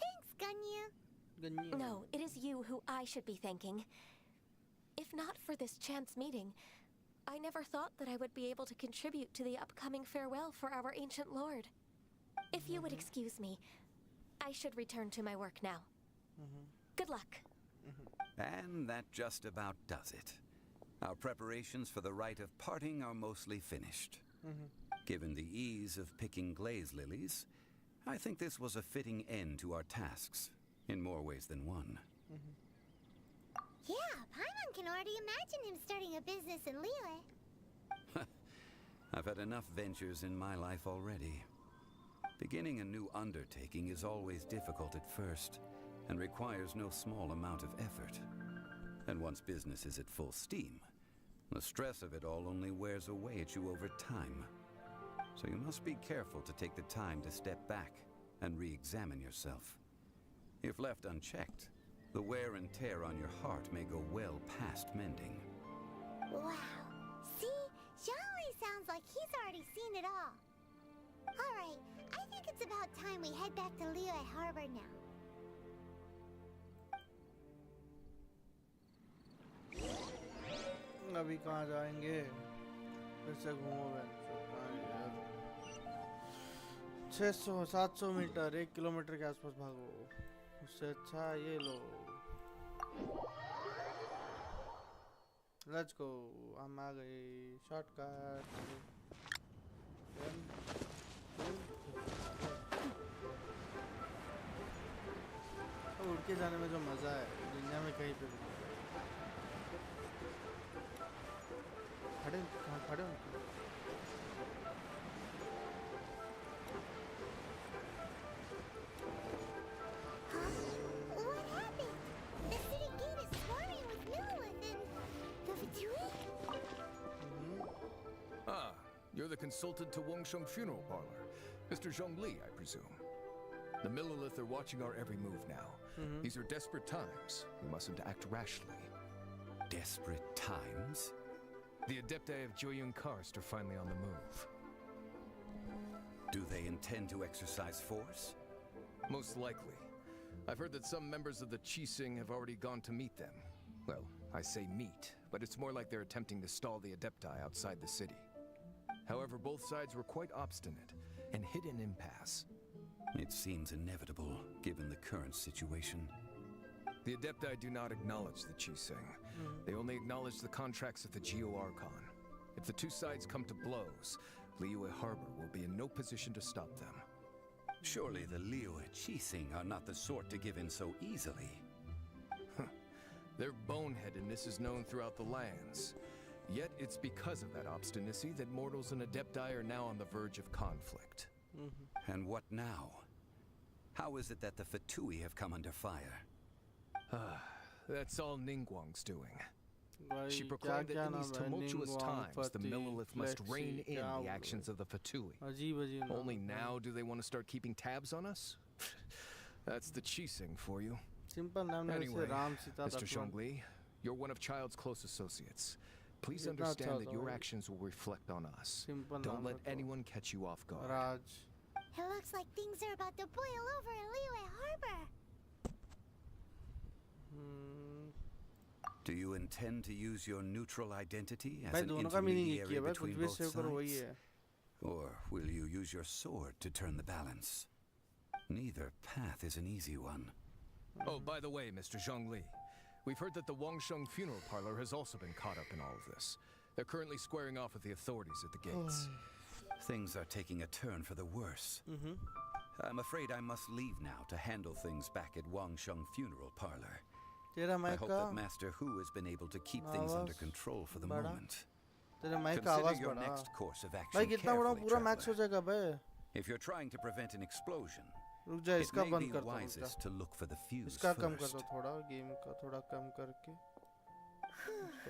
Thanks, Gunyu. गन्नी No, it is you who I should be thanking. If not for this chance meeting, I never thought that I would be able to contribute to the upcoming farewell for our ancient lord. If you would excuse me, I should return to my work now. Good luck. And that just about does it. Our preparations for the rite of parting are mostly finished. Given the ease of picking glaze lilies, I think this was a fitting end to our tasks, in more ways than one. Yeah, Paimon can already imagine him starting a business in Liyue. I've had enough ventures in my life already. Beginning a new undertaking is always difficult at first, and requires no small amount of effort. And once business is at full steam, the stress of it all only wears away at you over time. So you must be careful to take the time to step back and re-examine yourself. If left unchecked, the wear and tear on your heart may go well past mending. Wow. See? Zhongli sounds like he's already seen it all. Alright, I think it's about time we head back to Liyue Harbor now. अभी कहाँ जाएंगे? फिर से घूमो बहन। 600-700 metre 1 kilometre के आसपास भागो। उससे अच्छा ये लो। Let's go. हम आ गए। शॉर्टकट। उड़ के जाने में जो मजा है दुनिया में कहीं पे भी खड़े What happened? The city gate is swarming with Millilith and the Fatui? Ah, you're the consultant to Wangsheng Funeral Parlor. Mr. Zhongli, I presume. The Millilith are watching our every move now. These are desperate times. We mustn't act rashly. Desperate times? The Adepti of Joyun Karst are finally on the move. Do they intend to exercise force? Most likely. I've heard that some members of the Qixing have already gone to meet them. Well, I say meet, but it's more like they're attempting to stall the Adepti outside the city. However, both sides were quite obstinate and hit an impasse. It seems inevitable, given the current situation. The Adepti do not acknowledge the Qixing. They only acknowledge the contracts of the Geo-Archon. If the two sides come to blows, Liyue Harbor will be in no position to stop them. Surely the Liyue Qixing are not the sort to give in so easily. Their boneheadedness is known throughout the lands. Yet it's because of that obstinacy that mortals and Adepti are now on the verge of conflict. And what now? How is it that the Fatui have come under fire? That's all Ningguang's doing. She भाई proclaimed क्या that in नाम these है? tumultuous निंगवांग, times, the फती, Millilith must rein flexi, in क्या the बोल actions रहे of the Fatui. अजीब नाम Only है। now do they want to start keeping tabs on us? That's the Qixing for you. Simple नाम है Anyway, जैसे Ram Sita Mr. Lakshman. Zhongli, you're one of Child's close associates. Please It's not understand that Child, your alright. actions will reflect on us. Simple Don't नाम let है तो। anyone catch you off guard. Raj. It looks like things are about to boil over in Liyue Harbor. Do you intend to use your neutral identity as भाई an दोनों का meaning एक ही intermediary है भाई कुछ between भी both save करो वही sides? है। Or will you use your sword to turn the balance? Neither path is an easy one. Oh, by the way, Mr. Zhongli, we've heard that the Wangsheng Funeral Parlor has also been caught up in all of this. They're currently squaring off with the authorities at the gates. Things are taking a turn for the worse. I'm afraid I must leave now to handle things back at Wangsheng Funeral Parlor. तेरा I mic hope का that Master Hu has been able to keep things under आवाज control for the बड़ा। moment. तेरे mic का Consider आवाज your बढ़ा। next course of भाई action कितना बड़ा carefully, पूरा मैच हो traveler. जाएगा बे। If you're trying to prevent an explosion, रुक जा it इसका may बंद be करता हूँ wisest to look for the fuse इसका कम कर first. दो थोड़ा गेम का थोड़ा कम करके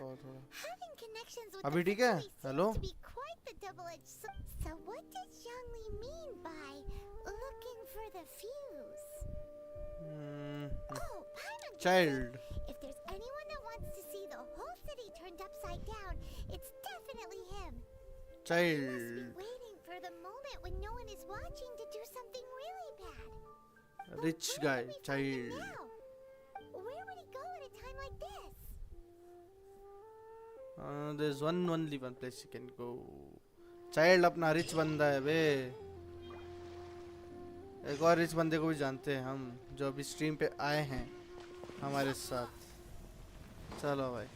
और थोड़ा Having connections with अभी the ठीक है? Fatui seems hello? to be quite the double-edged sword. So what does Zhongli mean by looking for the fuse? Oh, Paimon gets Child. it. If there's anyone that wants to see the whole city turned upside down, it's definitely him. He must be Child. waiting for the moment when no one is watching to do something really bad. But Rich where guy, would we find him child. now? Where would he go at a time like this? There's only one place you can go. Child अपना rich बंदा है बे। एक और इस बंदे को भी जानते हैं हम, जो अभी स्ट्रीम पे आए हैं हमारे साथ। चलो भाई,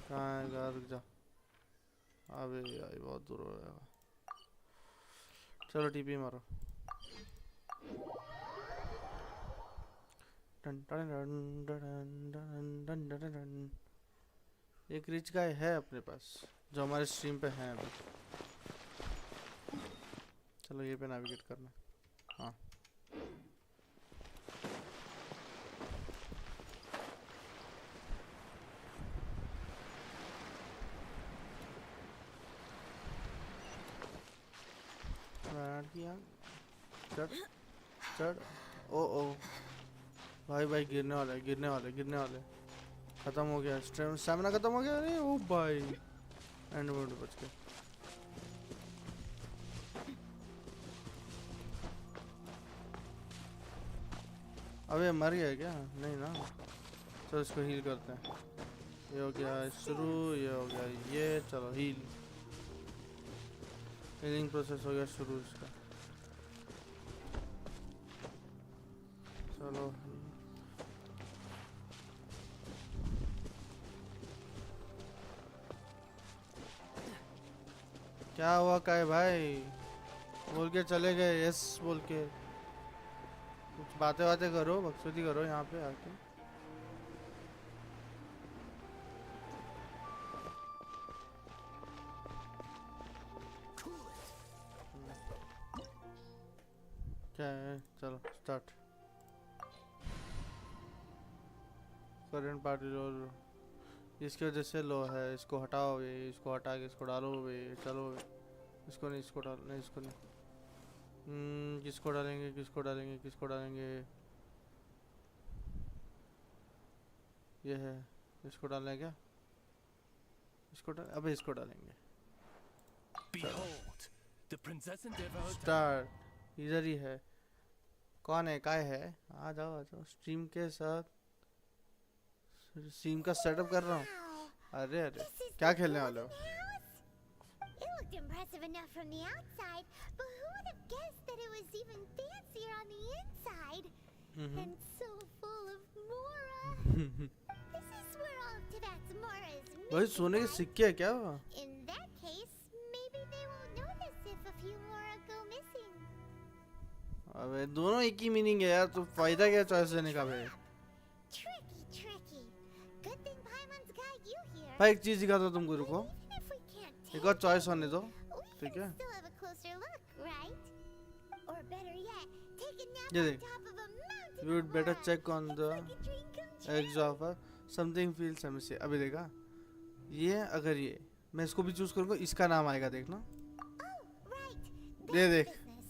कहाँ है यार, रुक जा। अबे यार बहुत दूर हो जाएगा। चलो टीपी मारो। Done done done done done done done done. एक रिच गाय है अपने पास जो हमारे स्ट्रीम पे है अभी। चलो ये पे नेविगेट करना। हाँ चढ़ चढ़। ओ ओ भाई भाई गिरने वाला है, गिरने वाले, गिरने वाले। खत्म हो गया स्टैमिना, खत्म हो गया। अरे ओ भाई एंड मोड बच गया। अबे मर गया क्या? नहीं ना। चलो इसको हील करते हैं। ये हो गया शुरू, ये हो गया ये। चलो हील, हीलिंग प्रोसेस हो गया शुरू इसका। चलो क्या हुआ काय भाई? बोल के चले गए यस बोल के। कुछ बातें बातें करो, बकचोदी करो यहाँ पे आके। क्या है? चलो स्टार्ट। करंट पार्टी रोल इसकी वजह से लो है। इसको हटाओ, ये इसको हटा के इसको डालो वे। चलो इसको नहीं, इसको डाल नहीं, इसको नहीं। किसको डालेंगे, किसको डालेंगे, किसको डालेंगे? ये है, इसको डालना है क्या? इसको डाल, अबे इसको डालेंगे। Behold, the princess and devout. Start इधर ही है। कौन है? काय है? आ जाओ आ जाओ। स्ट्रीम के साथ स्ट्रीम का सेटअप कर रहा हूँ। Wow. अरे अरे This is क्या the खेलने वाले हो? golden house? It looked impressive enough from the outside, but who would have guessed that it was even fancier on the inside? And so full of Mora. This is where all of Tivat's Mora is भाई missing, सोने के right? सिक्के है क्या? In that case, maybe they won't notice if a few Mora go missing. अबे दोनों एक ही meaning है यार, तो फायदा क्या चॉइस लेने का भाई? Tricky, tricky. Good thing Paimon's got you here. भाई एक चीज दिखाता हूँ तुमको, But रुको। even if we can't एक और take चॉइस it, होने दो, we ठीक can है? still have a closer look, right? Or better yet, take a nap ये on देख, top of a mountain you would of better Mora. check on It's the like a dream come true. eggs of something feels familiar। अभी देखा ये, अगर ये मैं इसको भी चूज करूँगा, इसका नाम आएगा देखना। Oh, right. ये That's देख, business.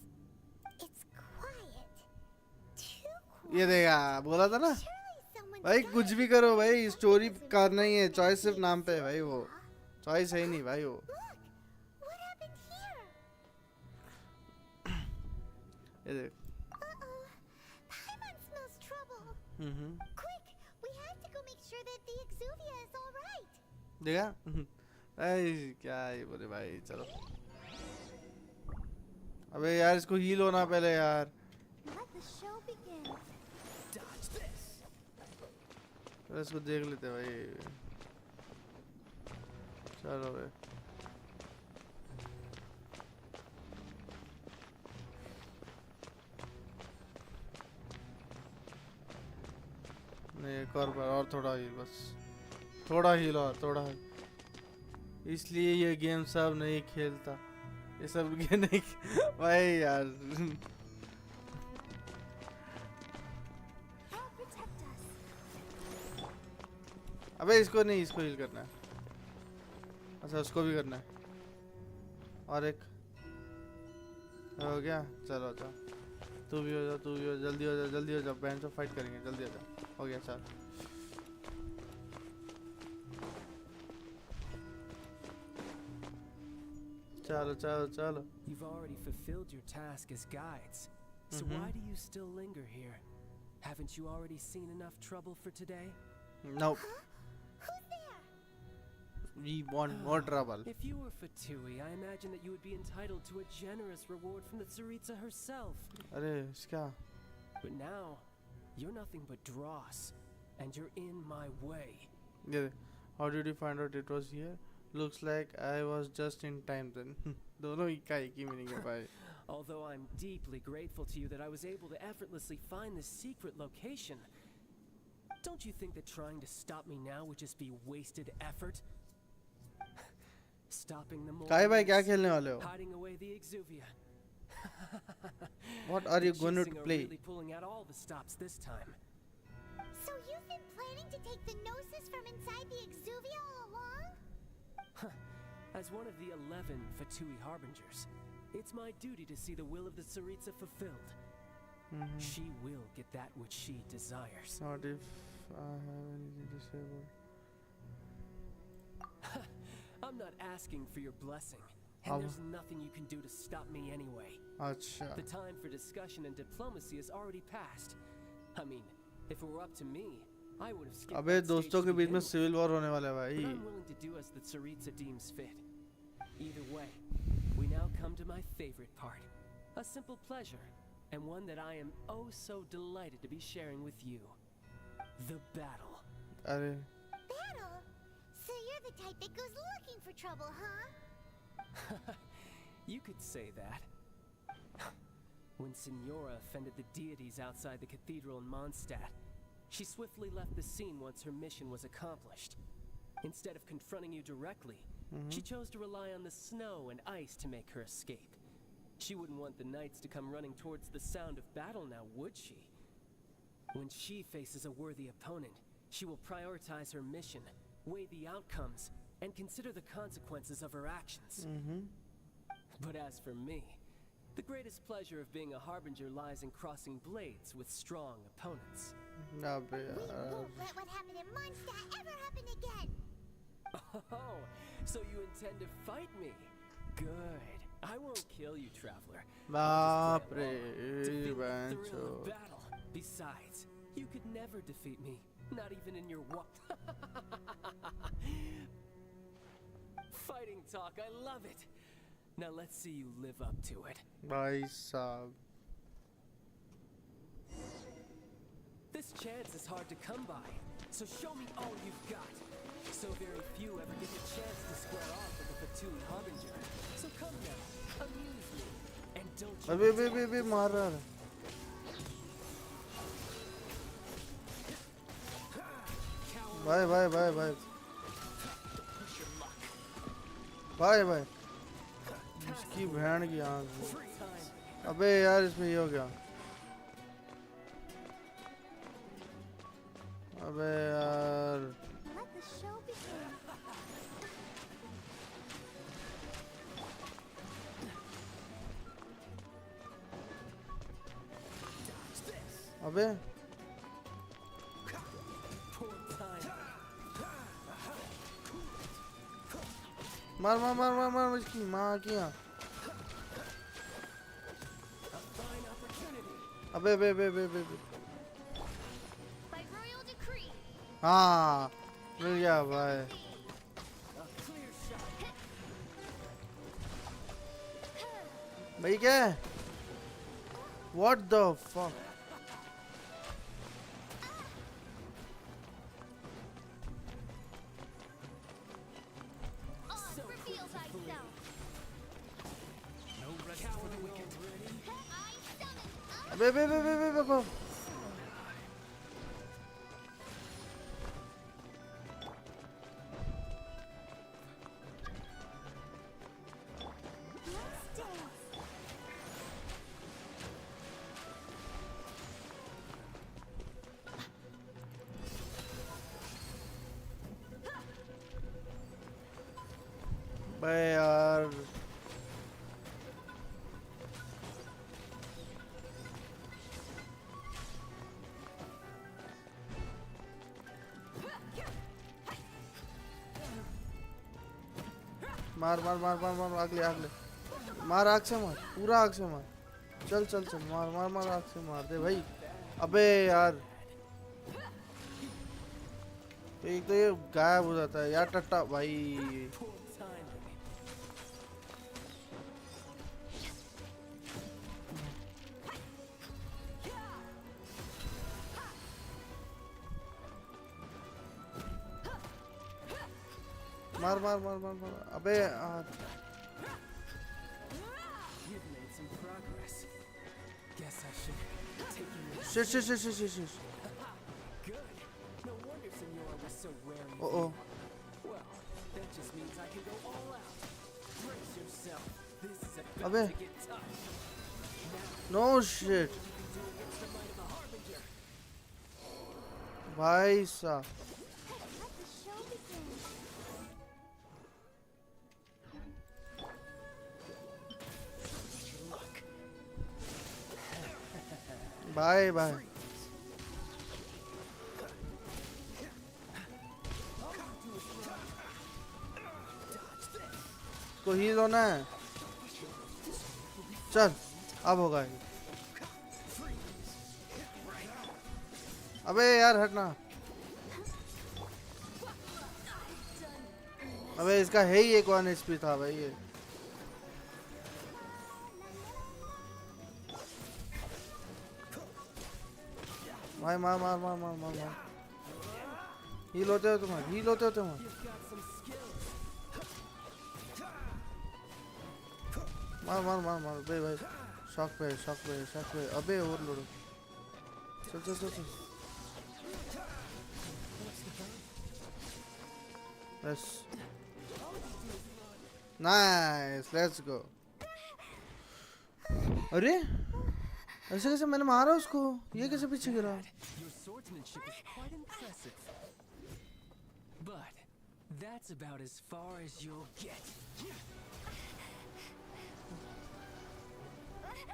It's quiet. Too ये quiet. देखा, बोला था ना Surely someone's भाई। gotta कुछ भी be करो doing भाई, something स्टोरी isn't करना ही है। right. चॉइस सिर्फ नाम पे है भाई, वो चॉइस है ही नहीं भाई वो। Look, what happened here? ये देख। Uh-oh. Paimon smells trouble. Quick, we have to go make sure that the Exuvia is all right. देखा भाई क्या है बोले भाई। चलो अबे यार इसको हील होना पहले यार। Let the show begin. Dodge this. तो इसको देख लेते भाई। चलो भाई नहीं, एक और बार, और थोड़ा हील, बस थोड़ा हील और थोड़ा हील। इसलिए ये गेम सब नहीं खेलता, ये सब गेम नहीं भाई यार। Help protect us. अबे इसको नहीं, इसको हील करना है। अच्छा उसको भी करना है। और एक हो गया। चलो अच्छा, तू भी हो जा, तू भी हो, जल्दी हो जा, जल्दी हो जा। बहन से फाइट करेंगे, जल्दी हो जा। हो गया चल। चलो चलो चलो। You've already fulfilled your task as guides. So why do you still linger here? Haven't you already seen enough trouble for today? Nope. Who's there? We want more trouble. If you were Fatui, I imagine that you would be entitled to a generous reward from the Tsaritsa herself. अरे इसका But now, you're nothing but dross, and you're in my way. Yeah. How did you find out it was here? Looks like I was just in time then. दोनों ही का एक ही meaning है भाई. Although I'm deeply grateful to you that I was able to effortlessly find this secret location, don't you think that trying to stop me now would just be wasted effort? Stopping the काय भाई क्या Mormons, खेलने वाले हो? hiding away the Exuvia. What are you The going to Cheesing are play? really pulling out all the stops this time. So you've been planning to take the Gnosis from inside the Exuvia all along? As one of the 11 Fatui Harbingers, it's my duty to see the will of the Tsaritsa fulfilled. She will get that which she desires. Not if I have anything to say about. I'm not asking for your blessing, and there's nothing you can do to stop me anyway. अच्छा. The time for discussion and diplomacy has already passed. I mean, if it were up to me, I would have skipped अबे that stage दोस्तों to के बीच begin में with. Civil war होने वाला है But भाई. I'm willing to do as the Tsaritsa deems fit. Either way, we now come to my favorite part. A simple pleasure, and one that I am oh so delighted to be sharing with you. The battle. अरे Battle? So you're the type that goes looking for trouble, huh? You could say that. When Signora offended the deities outside the cathedral in Mondstadt, she swiftly left the scene once her mission was accomplished. Instead of confronting you directly, she chose to rely on the snow and ice to make her escape. She wouldn't want the knights to come running towards the sound of battle now, would she? When she faces a worthy opponent, she will prioritize her mission, weigh the outcomes, and consider the consequences of her actions. But as for me, the greatest pleasure of being a harbinger lies in crossing blades with strong opponents. अबे We यार. won't let what happened in Mondstadt ever happen again. Oh, so you intend to fight me? Good. I won't kill you, traveler. I'll बाप just रे play along to feel the thrill बहनचो. of battle. Besides, you could never defeat me, not even in your fighting talk. I love it. Now let's see you live up to it. भाई साहब. This chance is hard to come by, so show me all you've got. So very few ever get the chance to square off with a Fatui Harbinger. So come now, amuse me, and don't you अबे बे बे बे मार रहा है. भाई भाई भाई भाई. भाई भाई. इसकी बहन की आँख. free time. अबे यार इसमें ये हो गया. अबे यार. Let the show begin. अबे Poor time. मार मार मार मार मार इसकी माँ की आँख. A fine opportunity. अबे बे बे बे बे बे. By royal decree. हाँ मिल गया भाई. A clear shot. भाई क्या है? What the fuck? On, reveal thyself. No rest for the wicked. I summon. अबे बे बे बे बे बे बे. Let's dance. भाई यार. मार मार मार मार मार अगले अगले. मार आग से मार. पूरा आग से मार. चल चल चल मार मार मार आग से मार दे भाई. अबे यार. एक तो ये गायब हो जाता है यार टट्टा भाई। Poor timing. मार मार मार मार मार अबे You've made some progress. Guess I should take you. Shit shit shit shit shit. Good. No wonder Senora was so wary. Oh oh Well, that just means I can go all out. Brace yourself. This is about अबे to get tough. No shit Do against the might of the Harbinger. भाई साहब। Let the show begin. Bye bye. को heal होना है। चल अब होगा ये। अबे यार हटना। अबे इसका है ही एक 1 HP था भाई ये। भाई मार मार मार मार मार मार। हील होते हो तुम, हील होते हो तुम। मार मार मार मार भाई भाई। शॉक पे शॉक पे शॉक पे। अबे और लड़ो। चल चल चल चल। बस नाइस लेट्स गो। अरे ऐसे कैसे मैंने मारा उसको? ये कैसे पीछे गिरा? Your swordsmanship is quite impressive. But that's about as far as you'll get.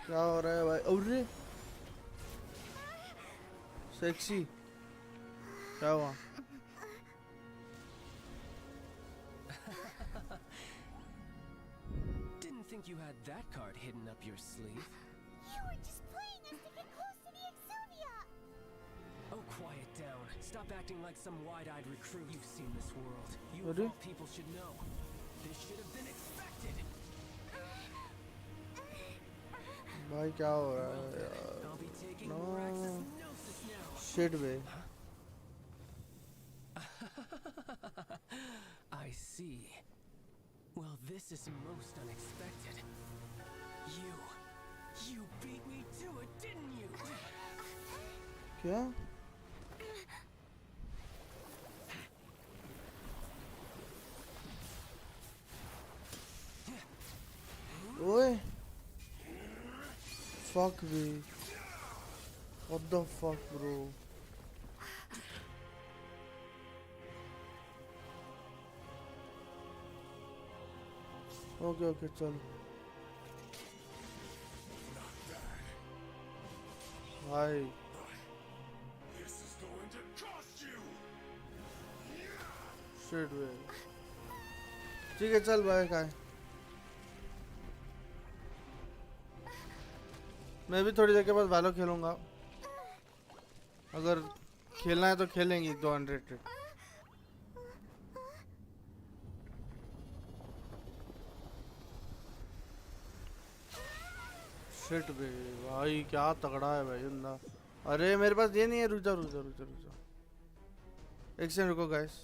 क्या हो रहा है भाई? अरे सेक्सी क्या हुआ? Didn't think you had that card hidden up your sleeve. You were just playing us to get close to the Exuvia. Oh, quiet down. Stop acting like some wide-eyed recruit. You've seen this world. You of Ready? all people should know. This should have been expected. भाई क्या हो रहा Well है then, यार? I'll be taking No. Rax's Gnosis now. Shit बे। I see. Well, this is most unexpected. You beat me to it, didn't you? क्या? ओए fuck me. What the fuck bro? Okay okay चल भाई। This is going to cost you. Shit बे। ठीक है चल भाई काय। मैं भी थोड़ी देर के बाद वालो खेलूंगा। अगर खेलना है तो खेलेंगे 200। शिट बे भाई क्या तगड़ा है भाई बंदा। अरे मेरे पास ये नहीं है। रुक जा रुक जा रुक जा रुक जा। एक सेकंड रुको guys.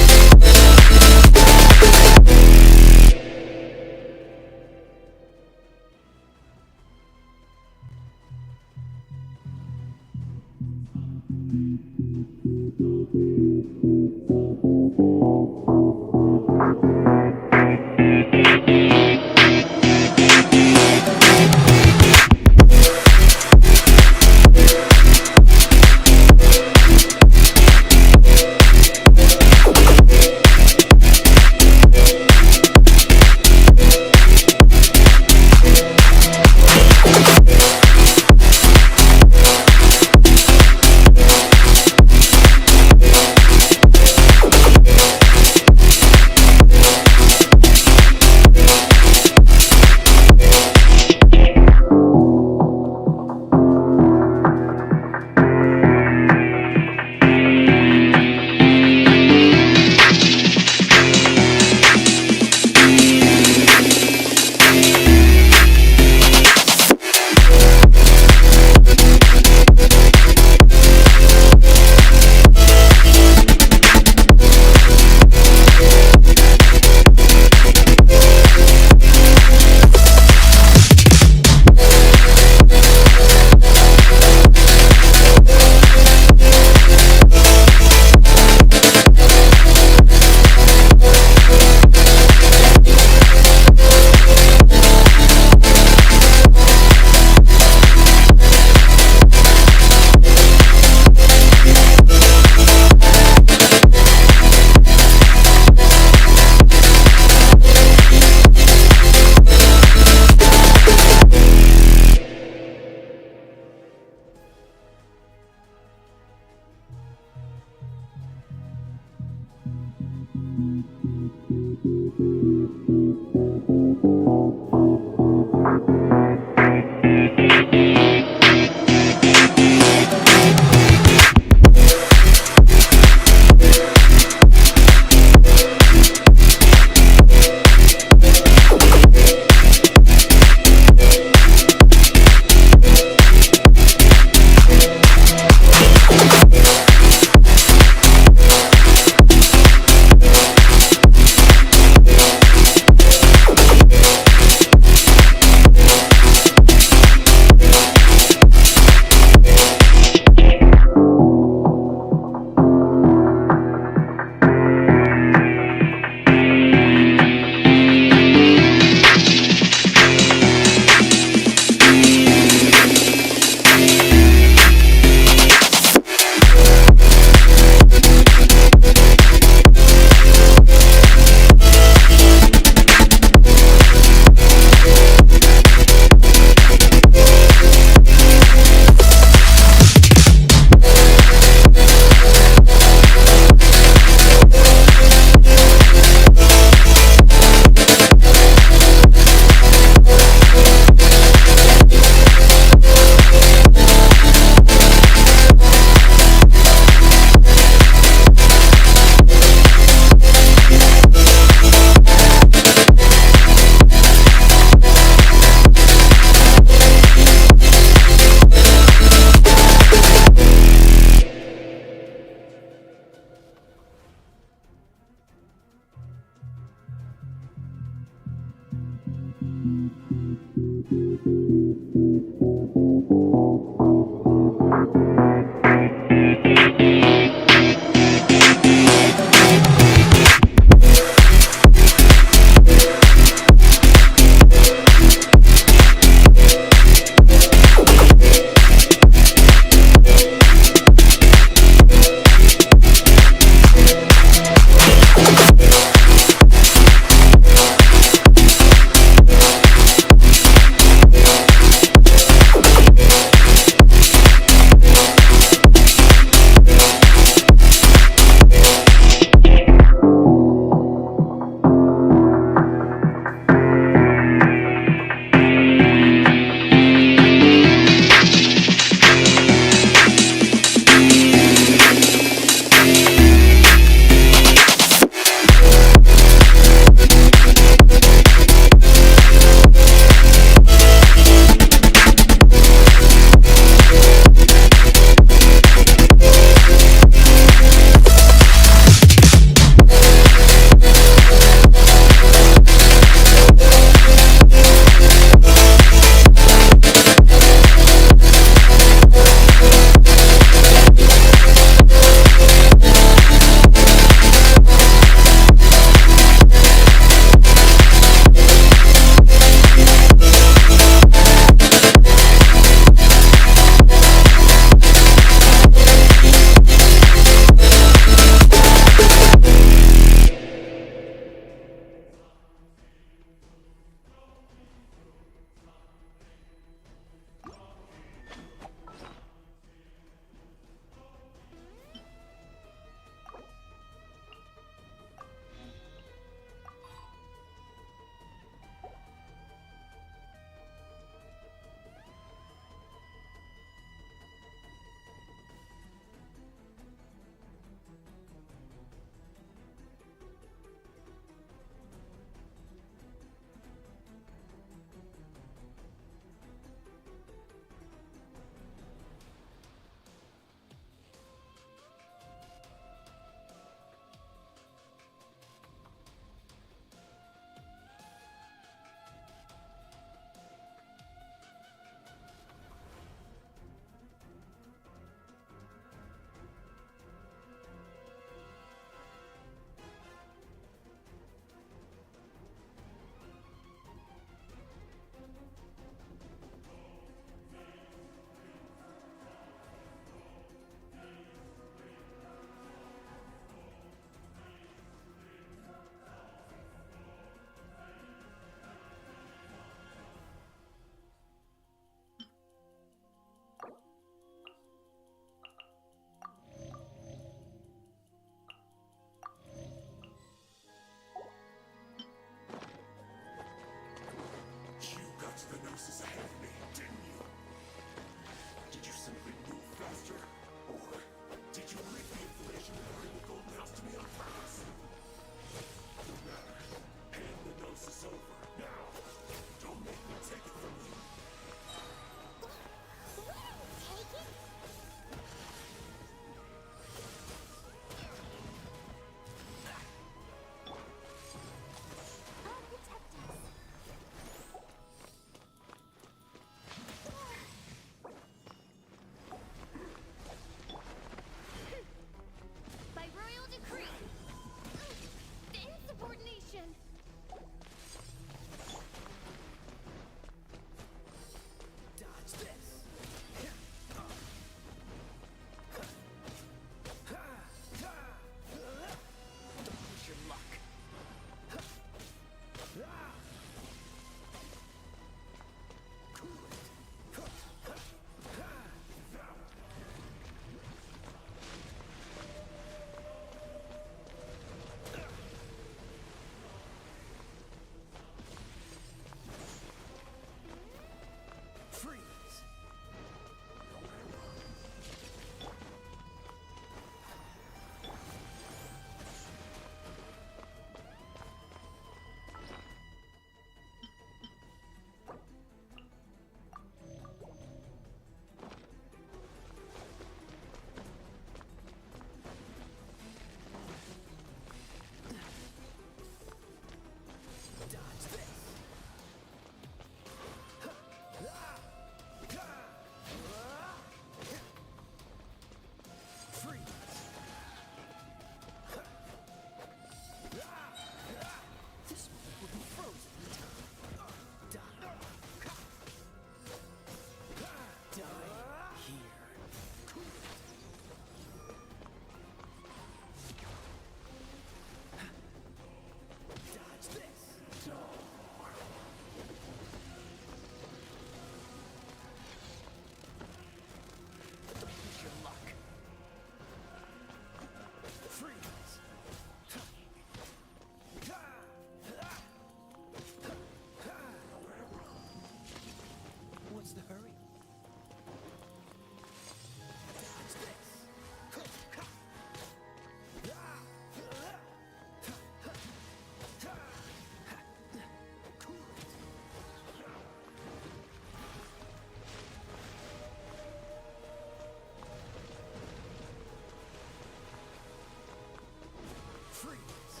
Freeze!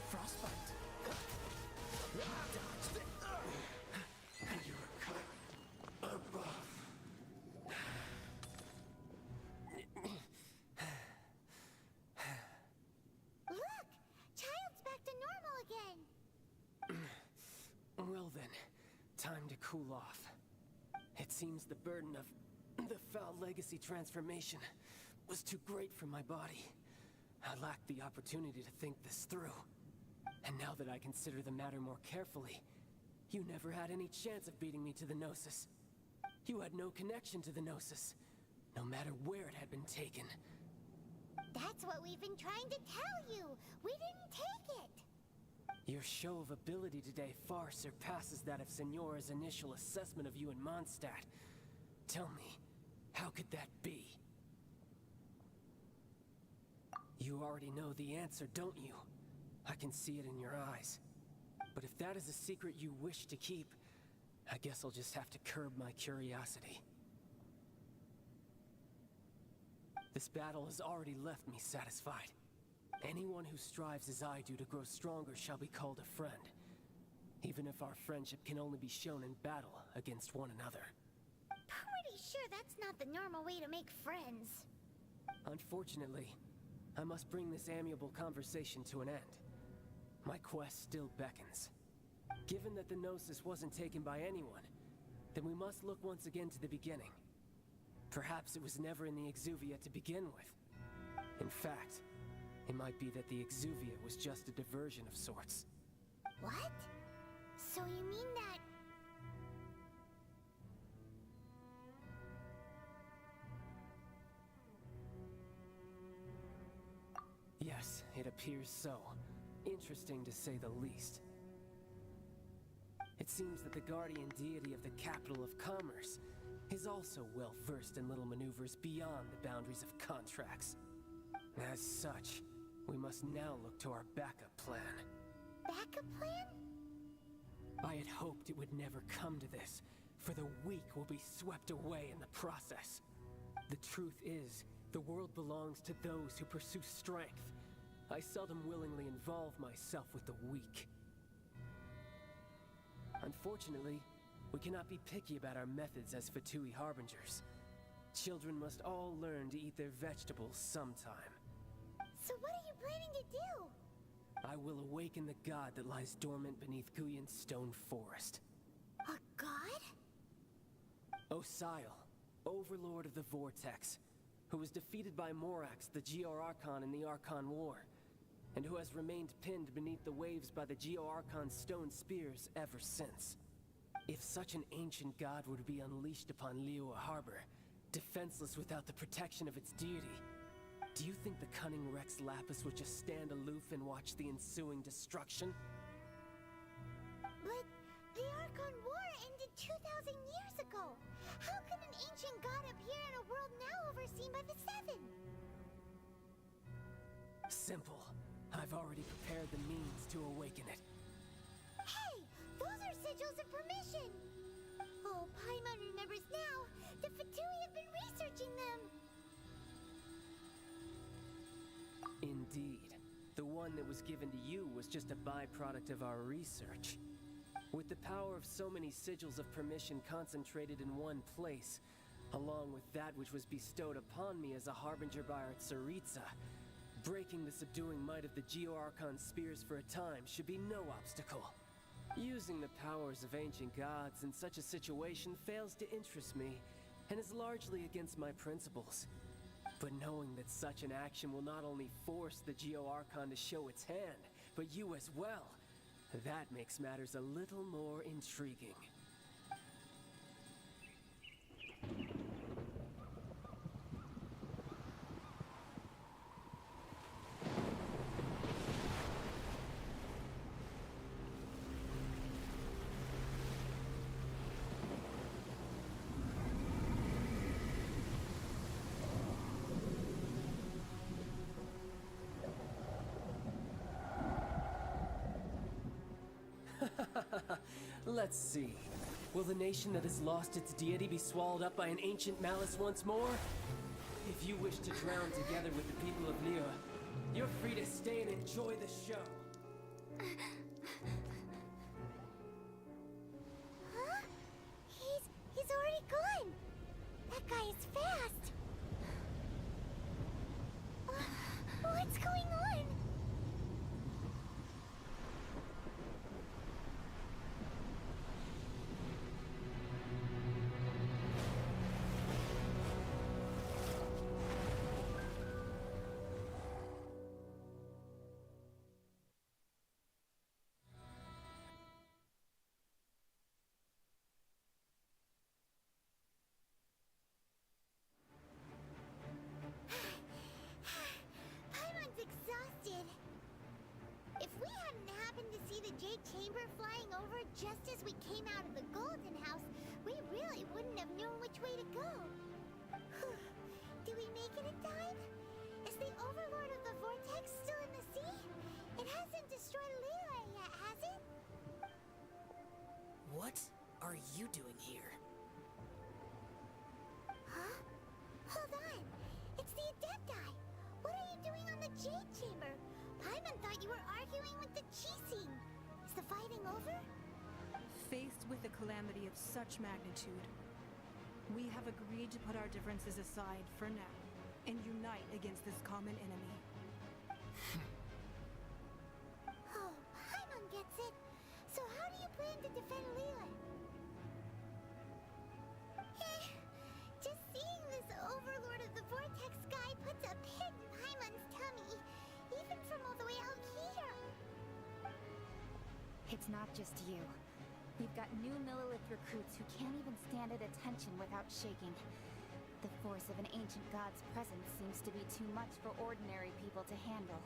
Frostbite! Dodge the... You were cut above. Look! Child's back to normal again! Well then, time to cool off. It seems the burden of the foul legacy transformation was too great for my body. I lacked the opportunity to think this through. And now that I consider the matter more carefully, you never had any chance of beating me to the Gnosis. You had no connection to the Gnosis, no matter where it had been taken. That's what we've been trying to tell you! We didn't take it! Your show of ability today far surpasses that of Signora's initial assessment of you in Mondstadt. Tell me, how could that be? You already know the answer, don't you? I can see it in your eyes. But if that is a secret you wish to keep, I guess I'll just have to curb my curiosity. This battle has already left me satisfied. Anyone who strives as I do to grow stronger shall be called a friend, even if our friendship can only be shown in battle against one another. Pretty sure that's not the normal way to make friends. Unfortunately, I must bring this amiable conversation to an end. My quest still beckons. Given that the Gnosis wasn't taken by anyone, then we must look once again to the beginning. Perhaps it was never in the Exuvia to begin with. In fact, it might be that the Exuvia was just a diversion of sorts. What? So you mean that... Yes, it appears so. Interesting to say the least. It seems that the guardian deity of the capital of commerce is also well versed in little maneuvers beyond the boundaries of contracts. As such, we must now look to our backup plan. backup plan? I had hoped it would never come to this, for the weak will be swept away in the process. The truth is, the world belongs to those who pursue strength. I seldom willingly involve myself with the weak. Unfortunately, we cannot be picky about our methods as Fatui Harbingers. Children must all learn to eat their vegetables sometime. So what are you planning to do? I will awaken the god that lies dormant beneath Guyan's stone forest. A god? Osile, overlord of the Vortex, who was defeated by Morax, the Geo-Archon in the Archon War, and who has remained pinned beneath the waves by the Geo-Archon's stone spears ever since. If such an ancient god were to be unleashed upon Liyue Harbor, defenseless without the protection of its deity, do you think the cunning Rex Lapis would just stand aloof and watch the ensuing destruction? But the Archon War ended 2,000 years ago. How can an ancient god appear in a world now overseen by the Seven? Simple. I've already prepared the means to awaken it. Hey, those are sigils of permission. Oh, Paimon remembers now. The Fatui have been researching them. Indeed. The one that was given to you was just a byproduct of our research. With the power of so many sigils of permission concentrated in one place, along with that which was bestowed upon me as a harbinger by our Tsaritsa, breaking the subduing might of the Geo-Archon spears for a time should be no obstacle. Using the powers of ancient gods in such a situation fails to interest me, and is largely against my principles. But knowing that such an action will not only force the Geo-Archon to show its hand, but you as well, that makes matters a little more intriguing. Let's see. Will the nation that has lost its deity be swallowed up by an ancient malice once more? If If you wish to drown together with the people of Liyue, you're free to stay and enjoy the show. Huh? He's already gone. That guy is fast. What's going on? Paimon's exhausted. If we hadn't happened to see the Jade Chamber flying over just as we came out of the Golden House, we really wouldn't have known which way to go. Do we make it in time? Is the Overlord of the Vortex still in the sea? It hasn't destroyed Liyue yet, has it? What are you doing here? Huh? Hold on. It's the Adepti. What are you doing on the Jade Chamber? Paimon thought you were arguing with the Chising. Is the fighting over? Faced with a calamity of such magnitude, we have agreed to put our differences aside for now and unite against this common enemy. Oh, Paimon gets it. So how do you plan to defend Liyue? Just seeing this Overlord of the Vortex guy puts a pit in Paimon's tummy, even from all the way out here. It's not just you. We've got new Millilith recruits who can't even stand at attention without shaking. The force of an ancient god's presence seems to be too much for ordinary people to handle.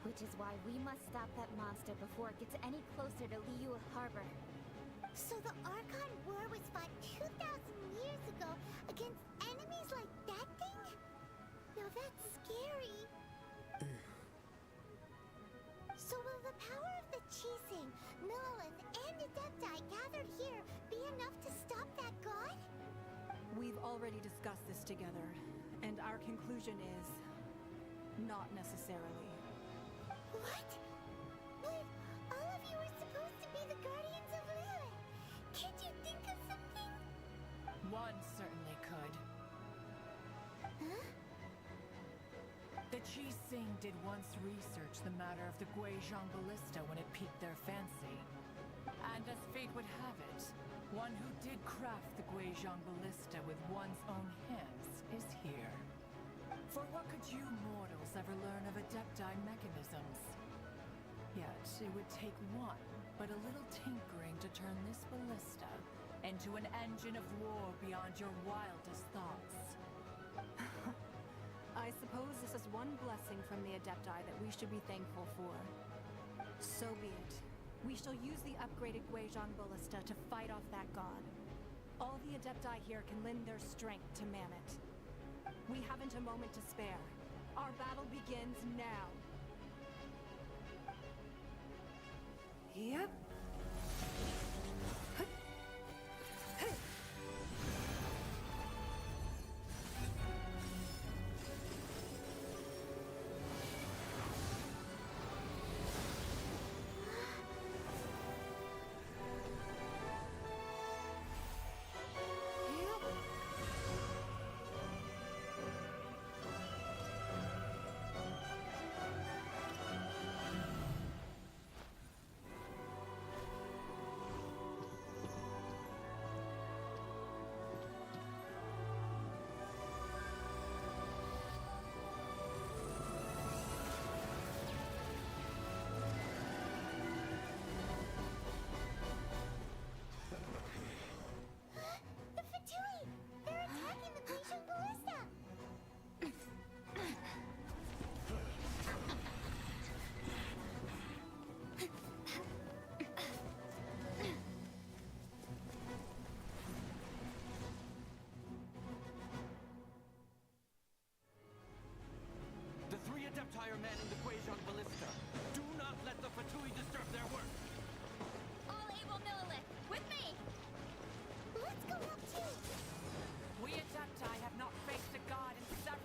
Which is why we must stop that monster before it gets any closer to Liyue Harbor. So the Archon War was fought 2,000 years ago against enemies like that thing? Now that's scary. So will the power of the Chising, Millilith, and Adepti gathered here be enough to stop that god? We've already discussed this together, and our conclusion is not necessarily. What? But all of you are supposed to be the guardians of Liyue. Can't you think of something? One certainly could. Huh? The Chising did once research the matter of the Guizhong Ballista when it piqued their fancy. And as fate would have it, one who did craft the Guizhong Ballista with one's own hands is here. For what could you mortals ever learn of Adepti mechanisms? Yet it would take one, but a little tinkering to turn this ballista into an engine of war beyond your wildest thoughts. I suppose this is one blessing from the Adepti that we should be thankful for. So be it. We shall use the upgraded Guizhong Ballista to fight off that god. All the Adepti here can lend their strength to man it. We haven't a moment to spare. Our battle begins now. Yep. The Fatui! They're attacking the Guizhong Ballista! The three Adepti are manning the Guizhong Ballista. Do not let the Fatui disturb their work. All able Millilith, with me! Let's go up too! We Adepti have not faced a god in several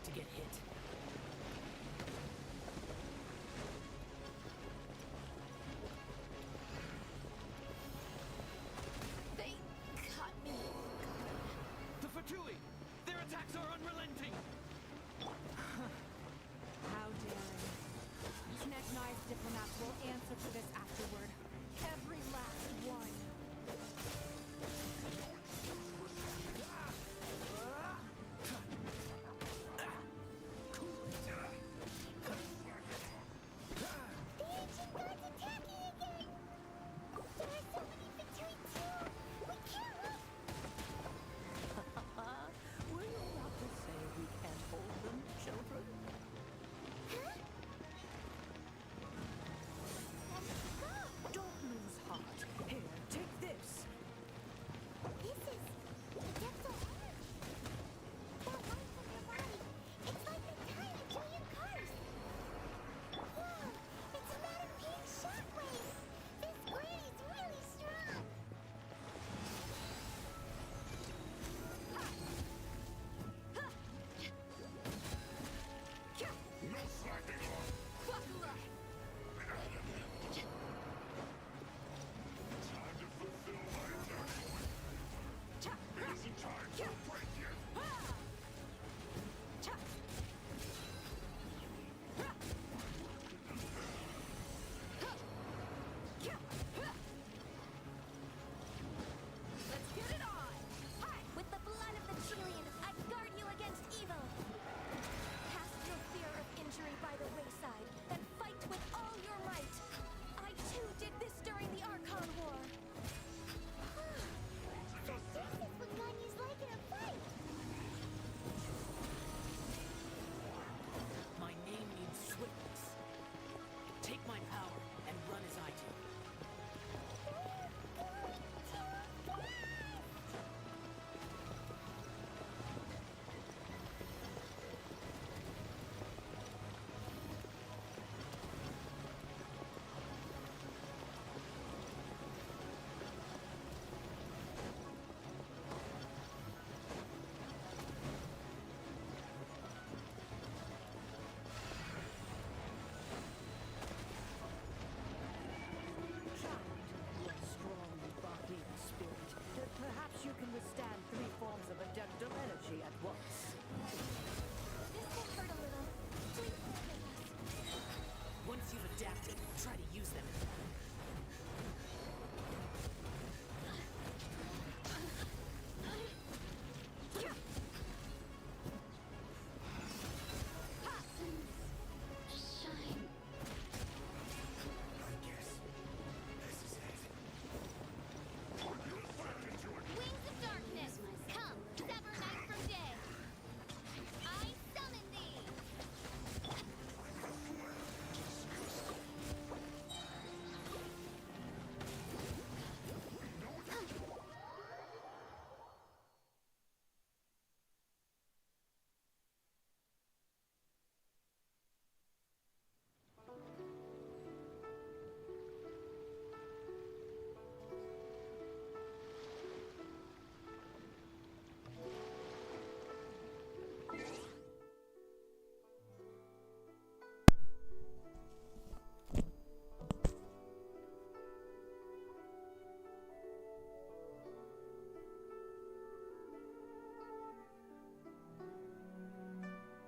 to get hit. They cut me. The Fatui! Their attacks are unrelenting! How daring. Snegni's diplomats will answer for this afterward. Every last one. The ancient god's attacking again! There are so many Fatui too! We can't look! Were you about to say we can't hold them, children? Huh? Don't lose heart. Here, take this. This is... That's so hard! That light from your body, it's like the tide of giant cars! Whoa! It's a Madame shockwave! This Granny's really strong! No slacking on. Buckle up. Time to fulfill my destiny. It isn't time for a break yet. Let's get it on! With the blood of the Chilean, I guard you against evil. Cast your fear of injury by the wayside, then fight with all your might. I too did this during the Archon War. So this is what Ganya's like in a fight! My name means swiftness. Take my power and run as I do. Child, you are strong in body and spirit. That perhaps you can withstand 3 forms of adeptal energy at once. This will hurt a little. Please stay with us. Once you've adapted, try to use them. Wings of darkness, come, sever night from day! I summon thee!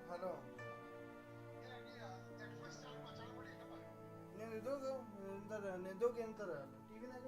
Hello ನೀನು ಇದಾಗ ಎಂತಾರ ನಿದೋಗಿ ಅಂತಾರ ಟಿವಿನಾಗ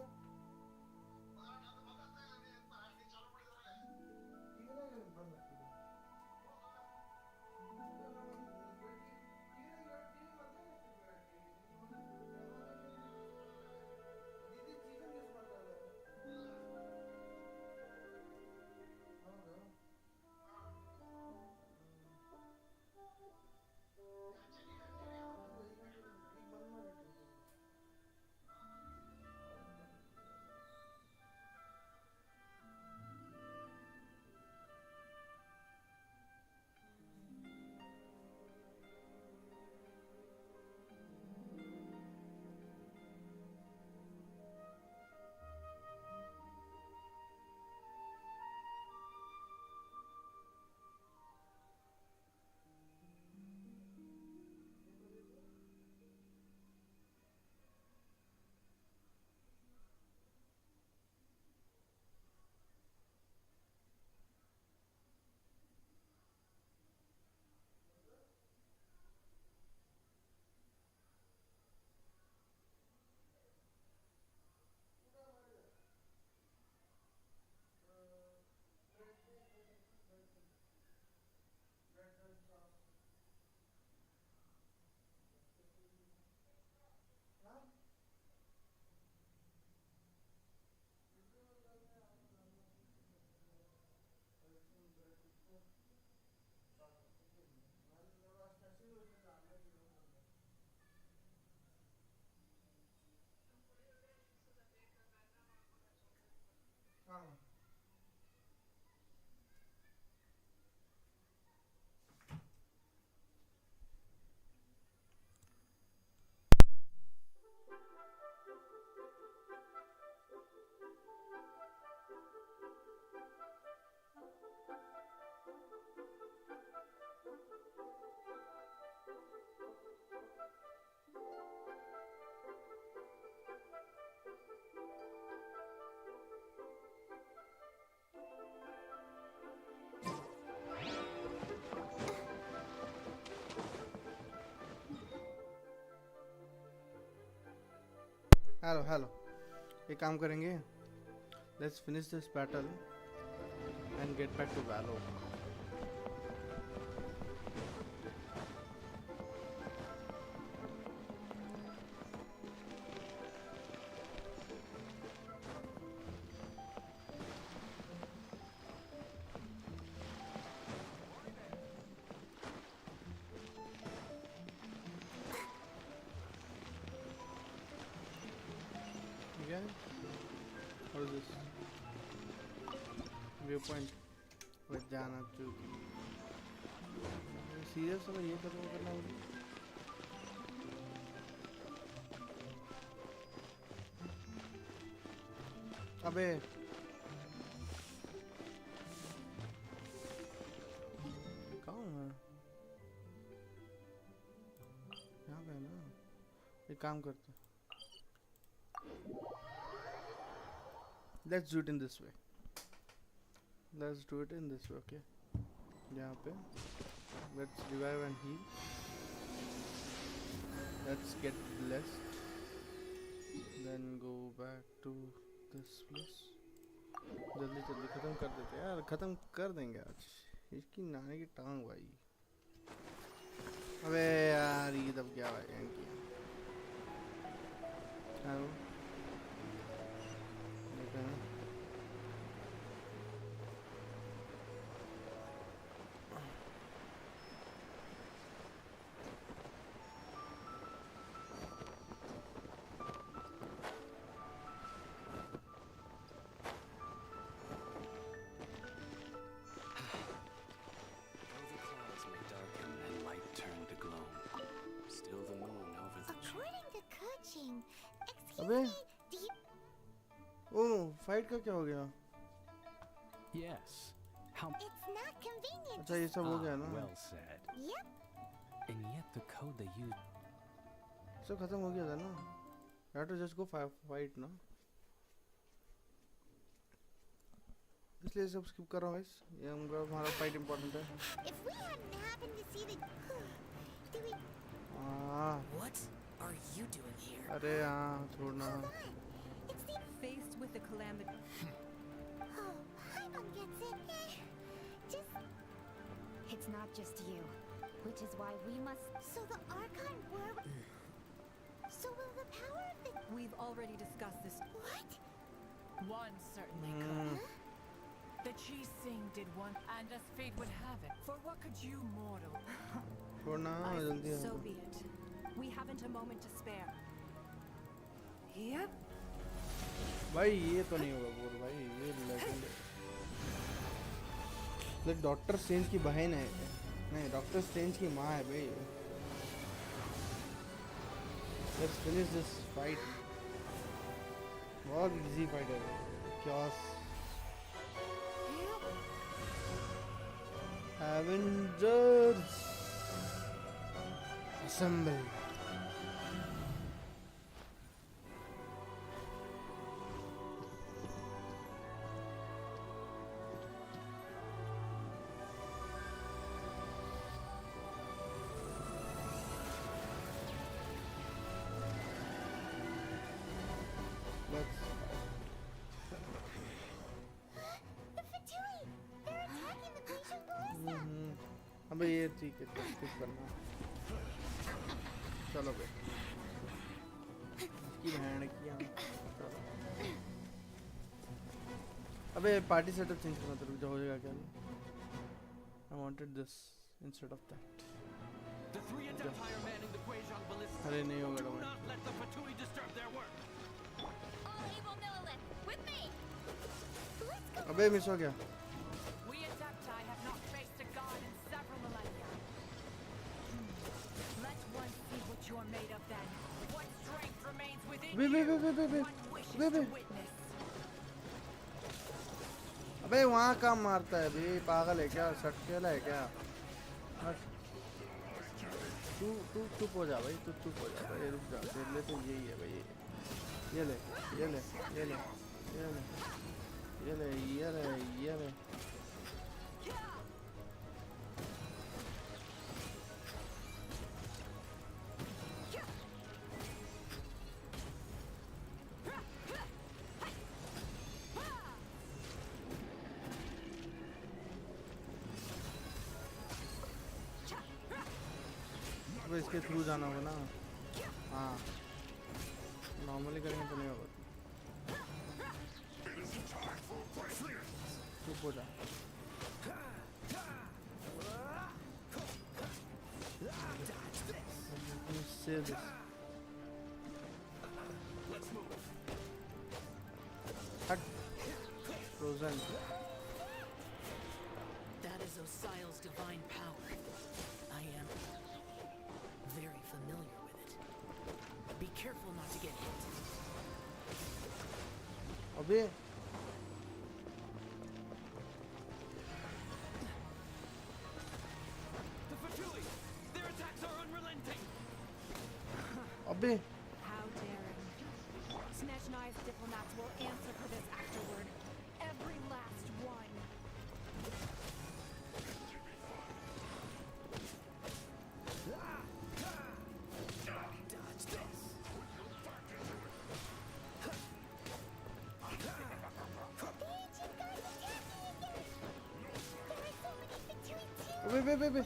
hello hello एक काम करेंगे let's finish this battle and get back to वैलो What is this? Viewpoint. With जाना चुकी. Serious है ये करना होगा. अबे. कौन है? यहाँ पे ना. एक काम करते. Let's do it in this way. Let's do it in this way, okay? यहाँ पे let's revive and heal. Let's get blessed. Then go back to this place. जल्दी जल्दी खत्म कर देते हैं यार खत्म कर देंगे आज इसकी नानी की टांग भाई अबे यार ये तब क्या भाई इनकी हेलो अबे ओह फाइट का क्या हो गया Yes. How It's not convenient. अच्छा ये सब हो गया ना well said. Yep. And yet the code they used सब खत्म हो गया था ना You have to just go fight ना इसलिए सब स्किप कर रहा हूँ इस ये हमारा फाइट इम्पोर्टेंट है If we hadn't happened to see the do we What are you doing here? अरे हाँ छोड़ना It's the Faced with the calamity. Oh, Paimon gets it. Just It's not just you, which is why we must. so the Archon were So will the power of the We've already discussed this. what? One certainly could. The Qi-Sing did one, and as fate would have it. For what could you, mortal? छोड़ना I जल्दी think so be it. We haven't a moment to spare. Yep. भाई ये तो नहीं होगा बोल भाई ये लेजेंड है डॉक्टर स्ट्रेंज की बहन है नहीं डॉक्टर स्ट्रेंज की माँ है भाई लेट्स फिनिश दिस फाइट बहुत इजी फाइट है chaos Avengers assemble अबे ये ठीक है स्किप करना चलो बे इसकी बहन की हम चलो अबे पार्टी सेटअप चेंज करना तो जो हो जाएगा क्या I wanted this instead of that The three Adepti are manning the Guizhong Ballista. अरे नहीं होगा Do not let the Fatui disturb their work. All evil Lilith, with me! अबे मिस हो गया We Adepti have not faced a god in several millennia. Let one see what you're made of then. What strength remains within you? One wishes to witness. अबे वहाँ काम मारता है बे पागल है क्या सटकेला है क्या तू तू चुप हो जा भाई तू चुप हो जा भाई रुक जा तेरे लिए तो यही है भाई ये ले ये ले ये ले ये ले ये ले ये ले ये ले इसके थ्रू जाना होगा ना। हाँ नॉर्मली करेंगे तो नहीं होगा। चुप हो जा। Save this. Hut. Frozen. That is Osial's divine power. I am very familiar with it. Be careful not to get hit. अबे The Fatui! Their attacks are unrelenting! अबे How daring. Snezhnai's diplomats will answer for this afterward. Every last one. Dodge this. अबे बे बे बे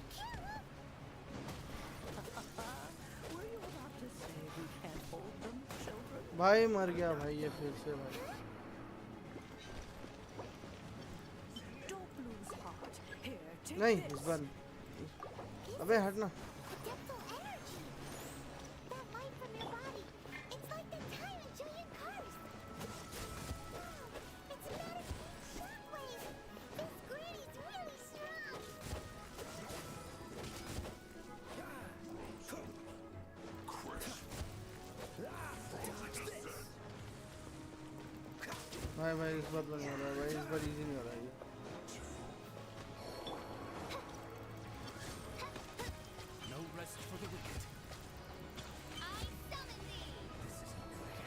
Were you about to say we can't hold them, children? भाई मर गया भाई ये फिर से भाई। Don't lose heart. Here, take नहीं this. इस बार अबे हटना। Adeptal energy. That light from your body. It's like the time in Julian Cars. Wow, it's manifesting shockwaves. This granny's really strong. भाई भाई इस बार तो नहीं हो रहा है भाई, इस बार इजी नहीं हो रहा है ये। No rest for the wicked. I summon thee. This isn't good.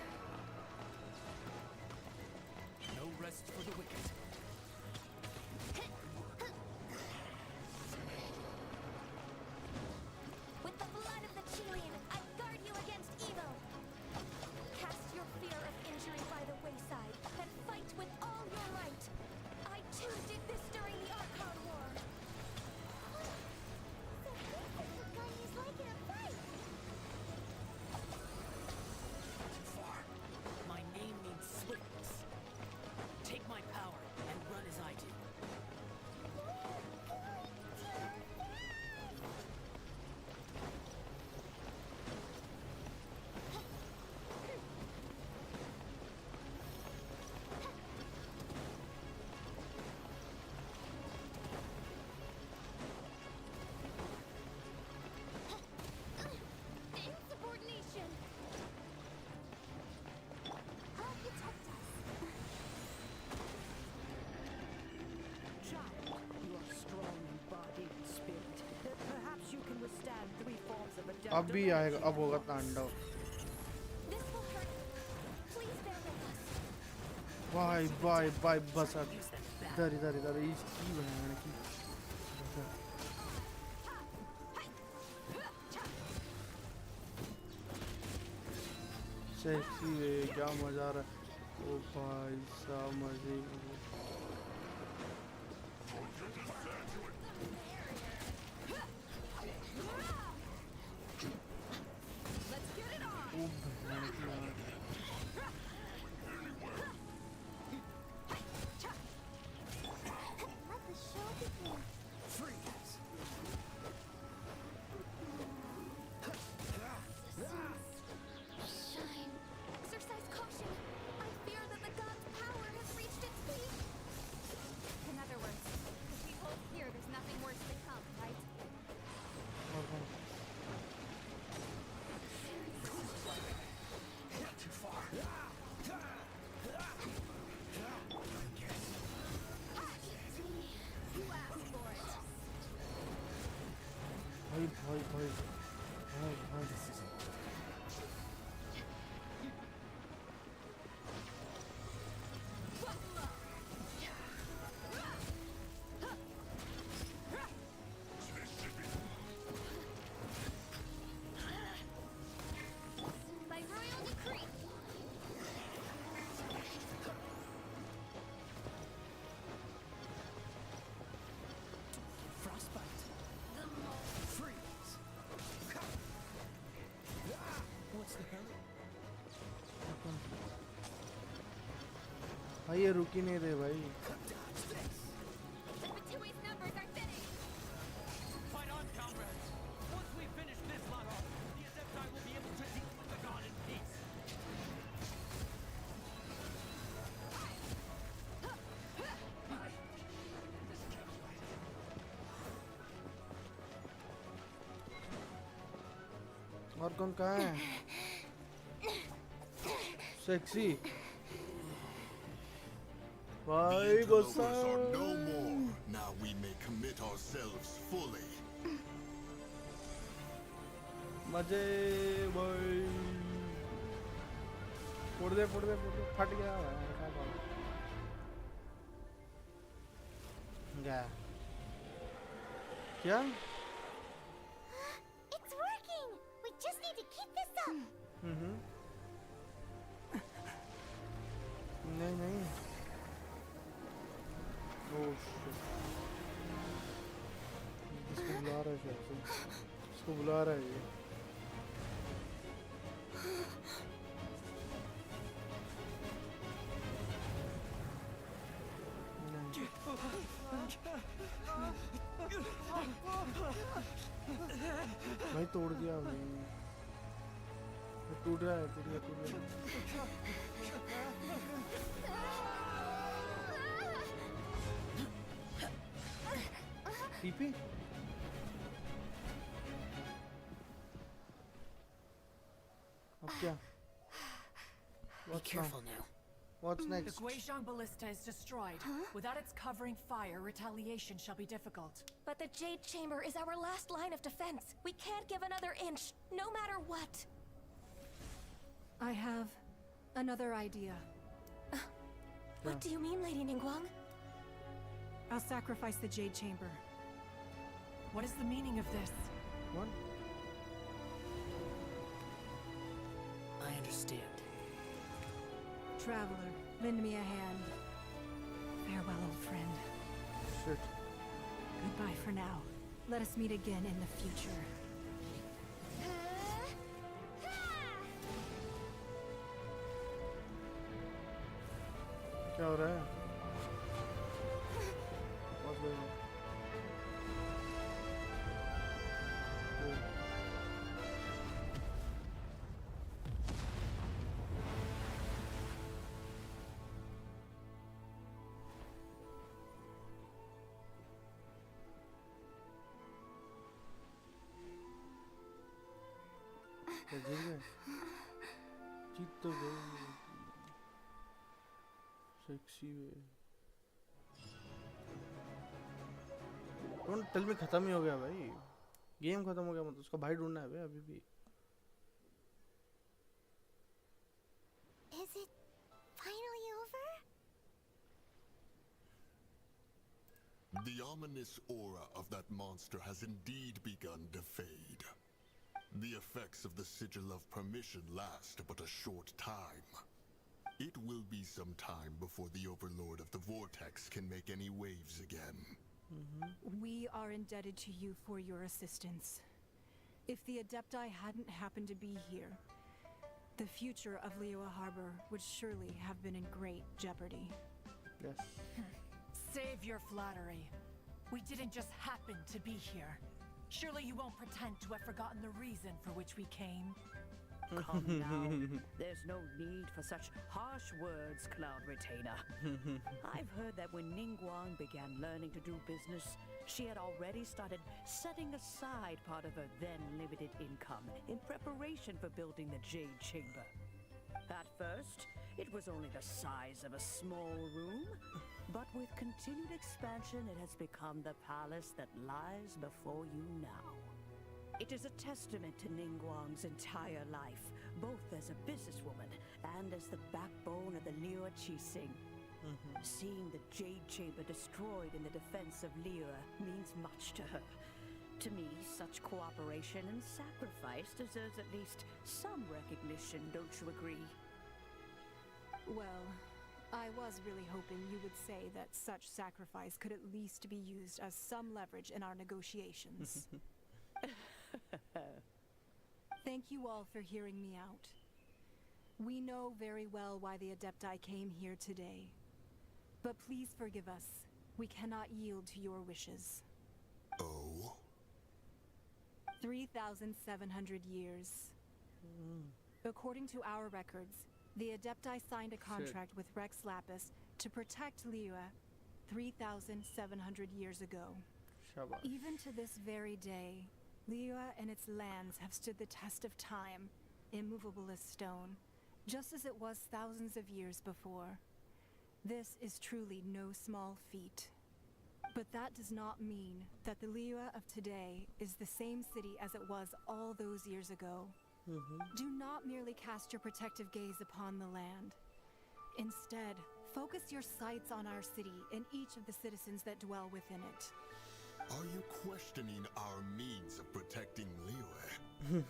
No rest for the wicked. With the blood of the Chilean, I guard you against evil. Cast your fear of injury by the wayside and fight with all your might. I too did this during the Archon War. So this is what Ganya's like in a fight. Too far. My name means swiftness. Take my power and run as I do. Insubordination. Architect us. Child, you are strong in body and spirit. Perhaps you can withstand 3 forms of adept. अब भी आएगा, अब होगा तांडव। This will hurt. Please bear with us. Bye bye bye बस अब इधर इधर इधर इसकी बनाने की। सेक्सी वे क्या मजा आ रहा है। ओ भाई साहब मजे Let's get it on. ओ भगवान की यार। Let the show begin. Freeze! Shine. Exercise caution. I fear that the god's power has reached its peak. In other words, if we hold here, there's nothing worse to come, right? Not too far. भाई भाई भाई भाई भाई By royal decree. Frostbite. The most Freeze! भाई ये रुक ही नहीं रहे भाई. The Fatui's numbers are thinning. Fight on, comrades! Once we finish this lot off, the Adepti will be able to deal with the god in peace. और कौन कहाँ है? सेक्सी The भाई interlopers गुस्सा. are no more. Now we may commit ourselves fully. मजे भाई. फोड़ दे फट गया भाई. क्या क्या? It's working! We just need to keep this up! नहीं. Oh shit. इसको बुला रहा है शायद. इसको बुला रहा है ये. भाई तोड़ दिया भाई. टूट रहा है. टीपी अब क्या? Be careful now. What's The next? Guizhong Ballista is destroyed. Without its covering fire, retaliation shall be difficult. But the Jade Chamber is our last line of defense. We can't give another inch, no matter what. I have another idea. What do you mean, Lady Ningguang? I'll sacrifice the Jade Chamber. What is the meaning of this? What? I understand. Traveler, lend me a hand. Farewell, old friend. Shit. Goodbye for now. Let us meet again in the future. क्या हो रहा है? What's going on? क्या जीत गए? जीत तो गए. Sexy way. Don't tell me खत्म ही हो गया भाई. गेम खत्म हो गया मतलब उसका भाई ढूंढना है भाई अभी भी. Is it finally over? The ominous aura of that monster has indeed begun to fade. The effects of the Sigil of Permission last but a short time. It will be some time before the Overlord of the Vortex can make any waves again. We are indebted to you for your assistance. If the Adepti hadn't happened to be here, the future of Liyue Harbor would surely have been in great jeopardy. Yes. Save your flattery. We didn't just happen to be here. Surely you won't pretend to have forgotten the reason for which we came. Come now. There's no need for such harsh words, Cloud Retainer. I've heard that when Ningguang began learning to do business, she had already started setting aside part of her then limited income in preparation for building the Jade Chamber. At first, it was only the size of a small room, but with continued expansion, it has become the palace that lies before you now. It is a testament to Ningguang's entire life, both as a businesswoman and as the backbone of the Liyue Qixing. Seeing the Jade Chamber destroyed in the defense of Liyue means much to her. To me, such cooperation and sacrifice deserves at least some recognition, don't you agree? Well, I was really hoping you would say that such sacrifice could at least be used as some leverage in our negotiations. Thank you all for hearing me out. We know very well why the Adepti came here today. But please forgive us. We cannot yield to your wishes. Oh? 3,700 years. According to our records, the Adepti signed a contract with Rex Lapis to protect Liyue 3,700 years ago. Shabash. Even to this very day, Liyue and its lands have stood the test of time, immovable as stone, just as it was thousands of years before. This is truly no small feat. But that does not mean that the Liyue of today is the same city as it was all those years ago. Do not merely cast your protective gaze upon the land. Instead, focus your sights on our city and each of the citizens that dwell within it. Are you questioning our means of protecting Liyue?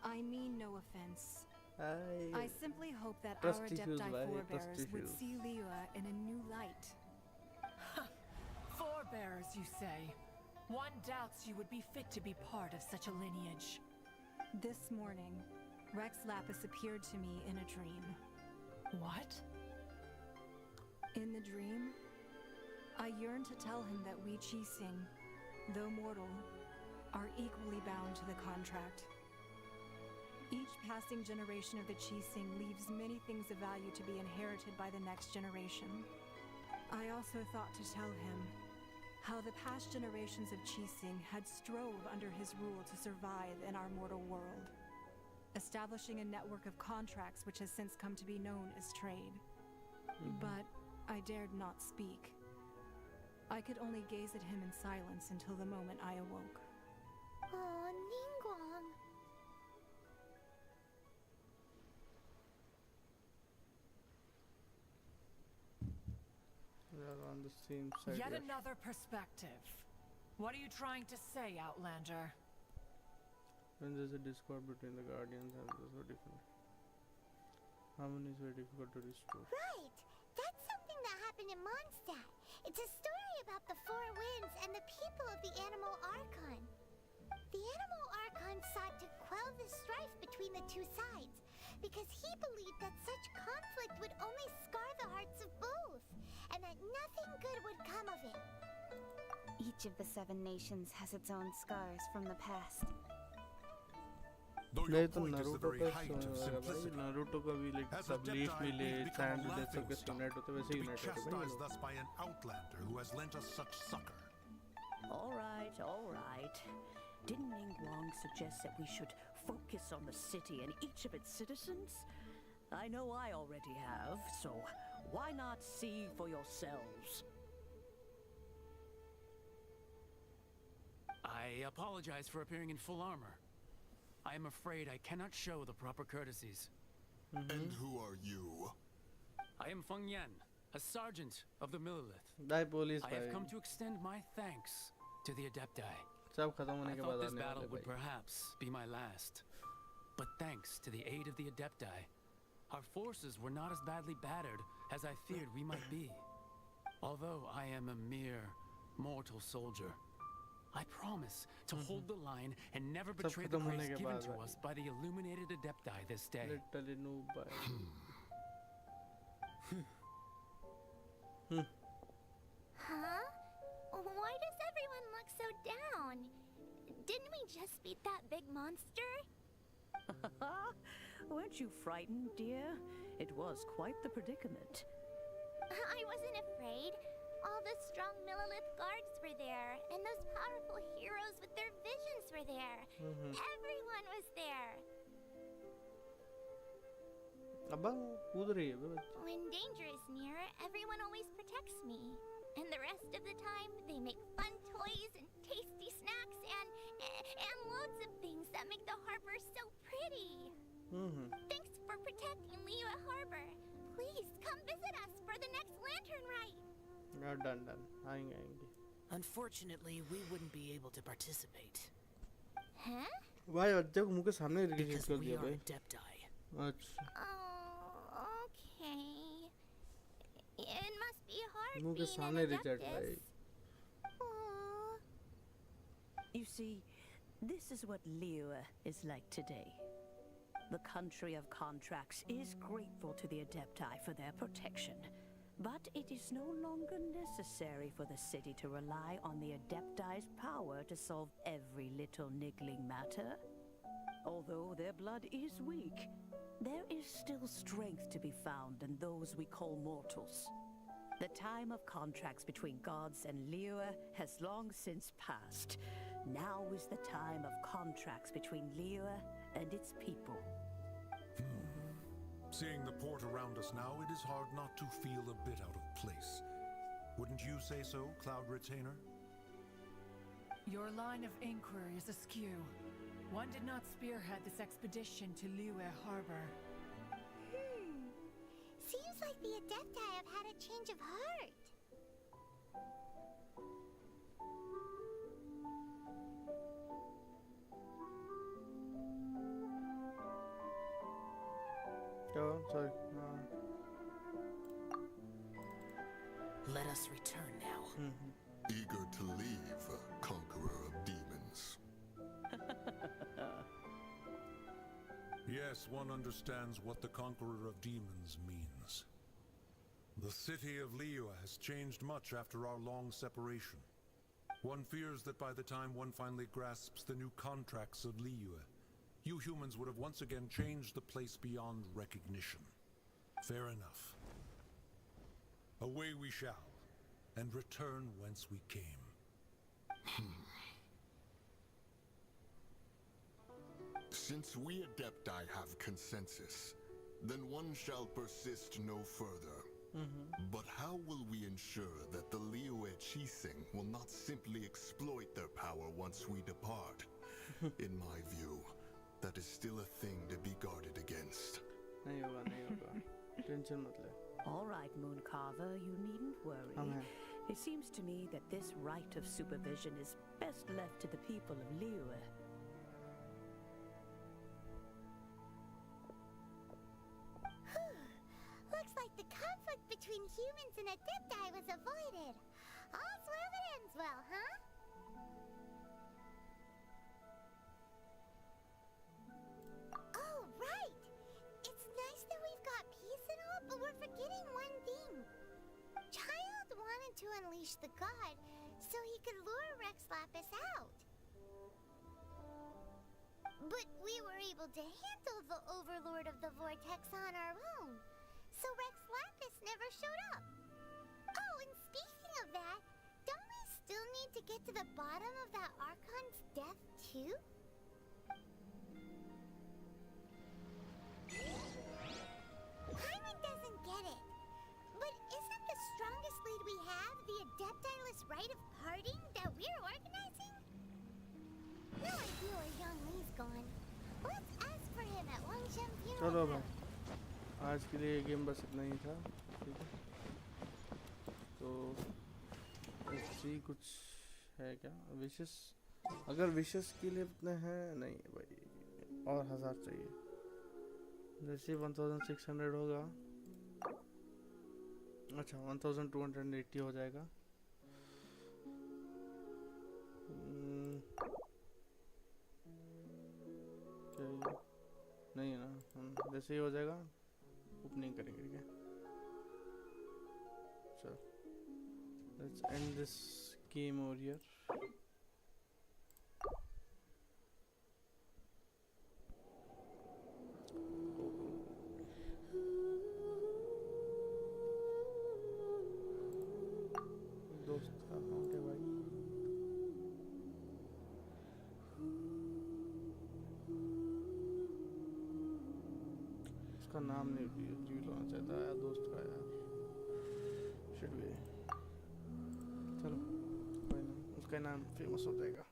I mean no offense. I I simply hope that trust our issues, Adepti bhai, forebearers trust would issues. see Liyue in a new light. Forebearers, you say? One doubts you would be fit to be part of such a lineage. This morning, Rex Lapis appeared to me in a dream. What? In the dream, I yearned to tell him that we Qixing, though mortal, are equally bound to the contract. Each passing generation of the Qixing leaves many things of value to be inherited by the next generation. I also thought to tell him how the past generations of Qixing had strove under his rule to survive in our mortal world, establishing a network of contracts which has since come to be known as trade. But I dared not speak. I could only gaze at him in silence until the moment I awoke. Oh, Ningguang. They're on the same side. Yet yeah. another perspective. What are you trying to say, Outlander? When there's a discord between the guardians and they're so different. Harmony is very difficult to restore. Right! That's something that happened in Mondstadt. It's a story about the Four Winds and the people of the Animal Archon. The Animal Archon sought to quell the strife between the two sides because he believed that such conflict would only scar the hearts of both, and that nothing good would come of it. Each of the 7 nations has its own scars from the past. Though नहीं your तो point is the Naruto very का height of भाई simplicity. Naruto का भी like As a सब leaf Jedi, मिले we've become चैंड a जैसे सब laughingstock, यूनाइट होते वैसे to be यूनाइट होते भाई ये chastised लोग. thus by an outlander who has lent us such succor. All right, all right. Didn't Ningguang suggest that we should focus on the city and each of its citizens? I know I already have, so why not see for yourselves? I apologize for appearing in full armor. I am afraid I cannot show the proper courtesies. And who are you? I am Feng Yan, a sergeant of the Millilith. Die police I have भाई. come to extend my thanks to the Adepti. सब खत्म होने I के thought बाद this आने battle वाले would भाई. perhaps be my last. But thanks to the aid of the Adepti, our forces were not as badly battered as I feared we might be. Although I am a mere mortal soldier, I promise to hold the line and never सब betray the खत्म होने grace के given बाद to भाई. us by the illuminated Adepti this day. Literally noob भाई. Huh? Why does everyone look so down? Didn't we just beat that big monster? Weren't you frightened, dear? It was quite the predicament. I wasn't afraid. All the strong Millilith guards were there, and those powerful heroes with their visions were there. Everyone was there. अब्बा कूद रही है बे बच्ची. When danger is near, everyone always protects me. And the rest of the time, they make fun toys and tasty snacks and loads of things that make the harbor so pretty. Thanks for protecting Liyue Harbor. Please come visit us for the next lantern rite. Yeah, done. आएंगे. Unfortunately, we wouldn't be able to participate. Huh? भाई अज्जा को मुंह के सामने release Because कर we दिया are भाई. Adepti. अच्छा. Oh, okay. It must be hard मुंह के being सामने an रिजेक्ट Adeptus. भाई. Aw. You see, this is what Liyue is like today. The country of contracts is grateful to the Adepti for their protection, but it is no longer necessary for the city to rely on the Adepti's power to solve every little niggling matter. Although their blood is weak, there is still strength to be found in those we call mortals. The time of contracts between gods and Liyue has long since passed. Now is the time of contracts between Liyue and its people. Seeing the port around us now, it is hard not to feel a bit out of place. Wouldn't you say so, Cloud Retainer? Your line of inquiry is askew. One did not spearhead this expedition to Liyue Harbor. Seems like the Adepti have had a change of heart. Oh, sorry. Let us return now. Eager to leave, conqueror of demons. Yes, one understands what the Conqueror of Demons means. The city of Liyue has changed much after our long separation. One fears that by the time one finally grasps the new contracts of Liyue, you humans would have once again changed the place beyond recognition. Fair enough. Away we shall, and return whence we came. Since we Adepti have consensus, then one shall persist no further. But how will we ensure that the Liyue Qixing will not simply exploit their power once we depart? In my view, that is still a thing to be guarded against. नहीं होगा tension मत ले. All right, Mooncarver, you needn't worry. It seems to me that this right of supervision is best left to the people of Liyue. Looks like the conflict between humans and Adepti was avoided. All's well that ends well, huh? Oh, right! It's nice that we've got peace and all, but we're forgetting one thing. Child wanted to unleash the god so he could lure Rex Lapis out. But we were able to handle the Overlord of the Vortex on our own, so Rex Lapis never showed up. Oh, and speaking of that, don't we still need to get to the bottom of that Archon's death, too? Hyman doesn't get it. But isn't the strongest lead we have the Adepti-less rite of parting that we're organizing? No idea where young Lee's gone. Let's ask for him at Wangshan Funeral. चलो भाई, आज के लिए game बस इतना ही था. ठीक है. तो ऐसी कुछ है क्या? विशेष अगर विशेष के लिए इतने हैं नहीं भाई, और 1000 चाहिए. जैसे 1600 होगा. अच्छा 1280 हो जाएगा. नहीं है ना, हम जैसे ही हो जाएगा ओपनिंग करेंगे. ठीक है, चलो let's end this game over here. दोस्त का अकाउंट है भाई. उसका नाम नहीं रिवील होना चाहता है दोस्त का यार. Should be. चलो कोई ना, उसका नाम फेमस हो जाएगा.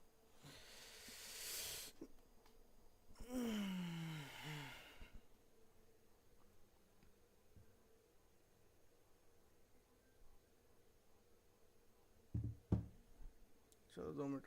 चलो 2 मिनट.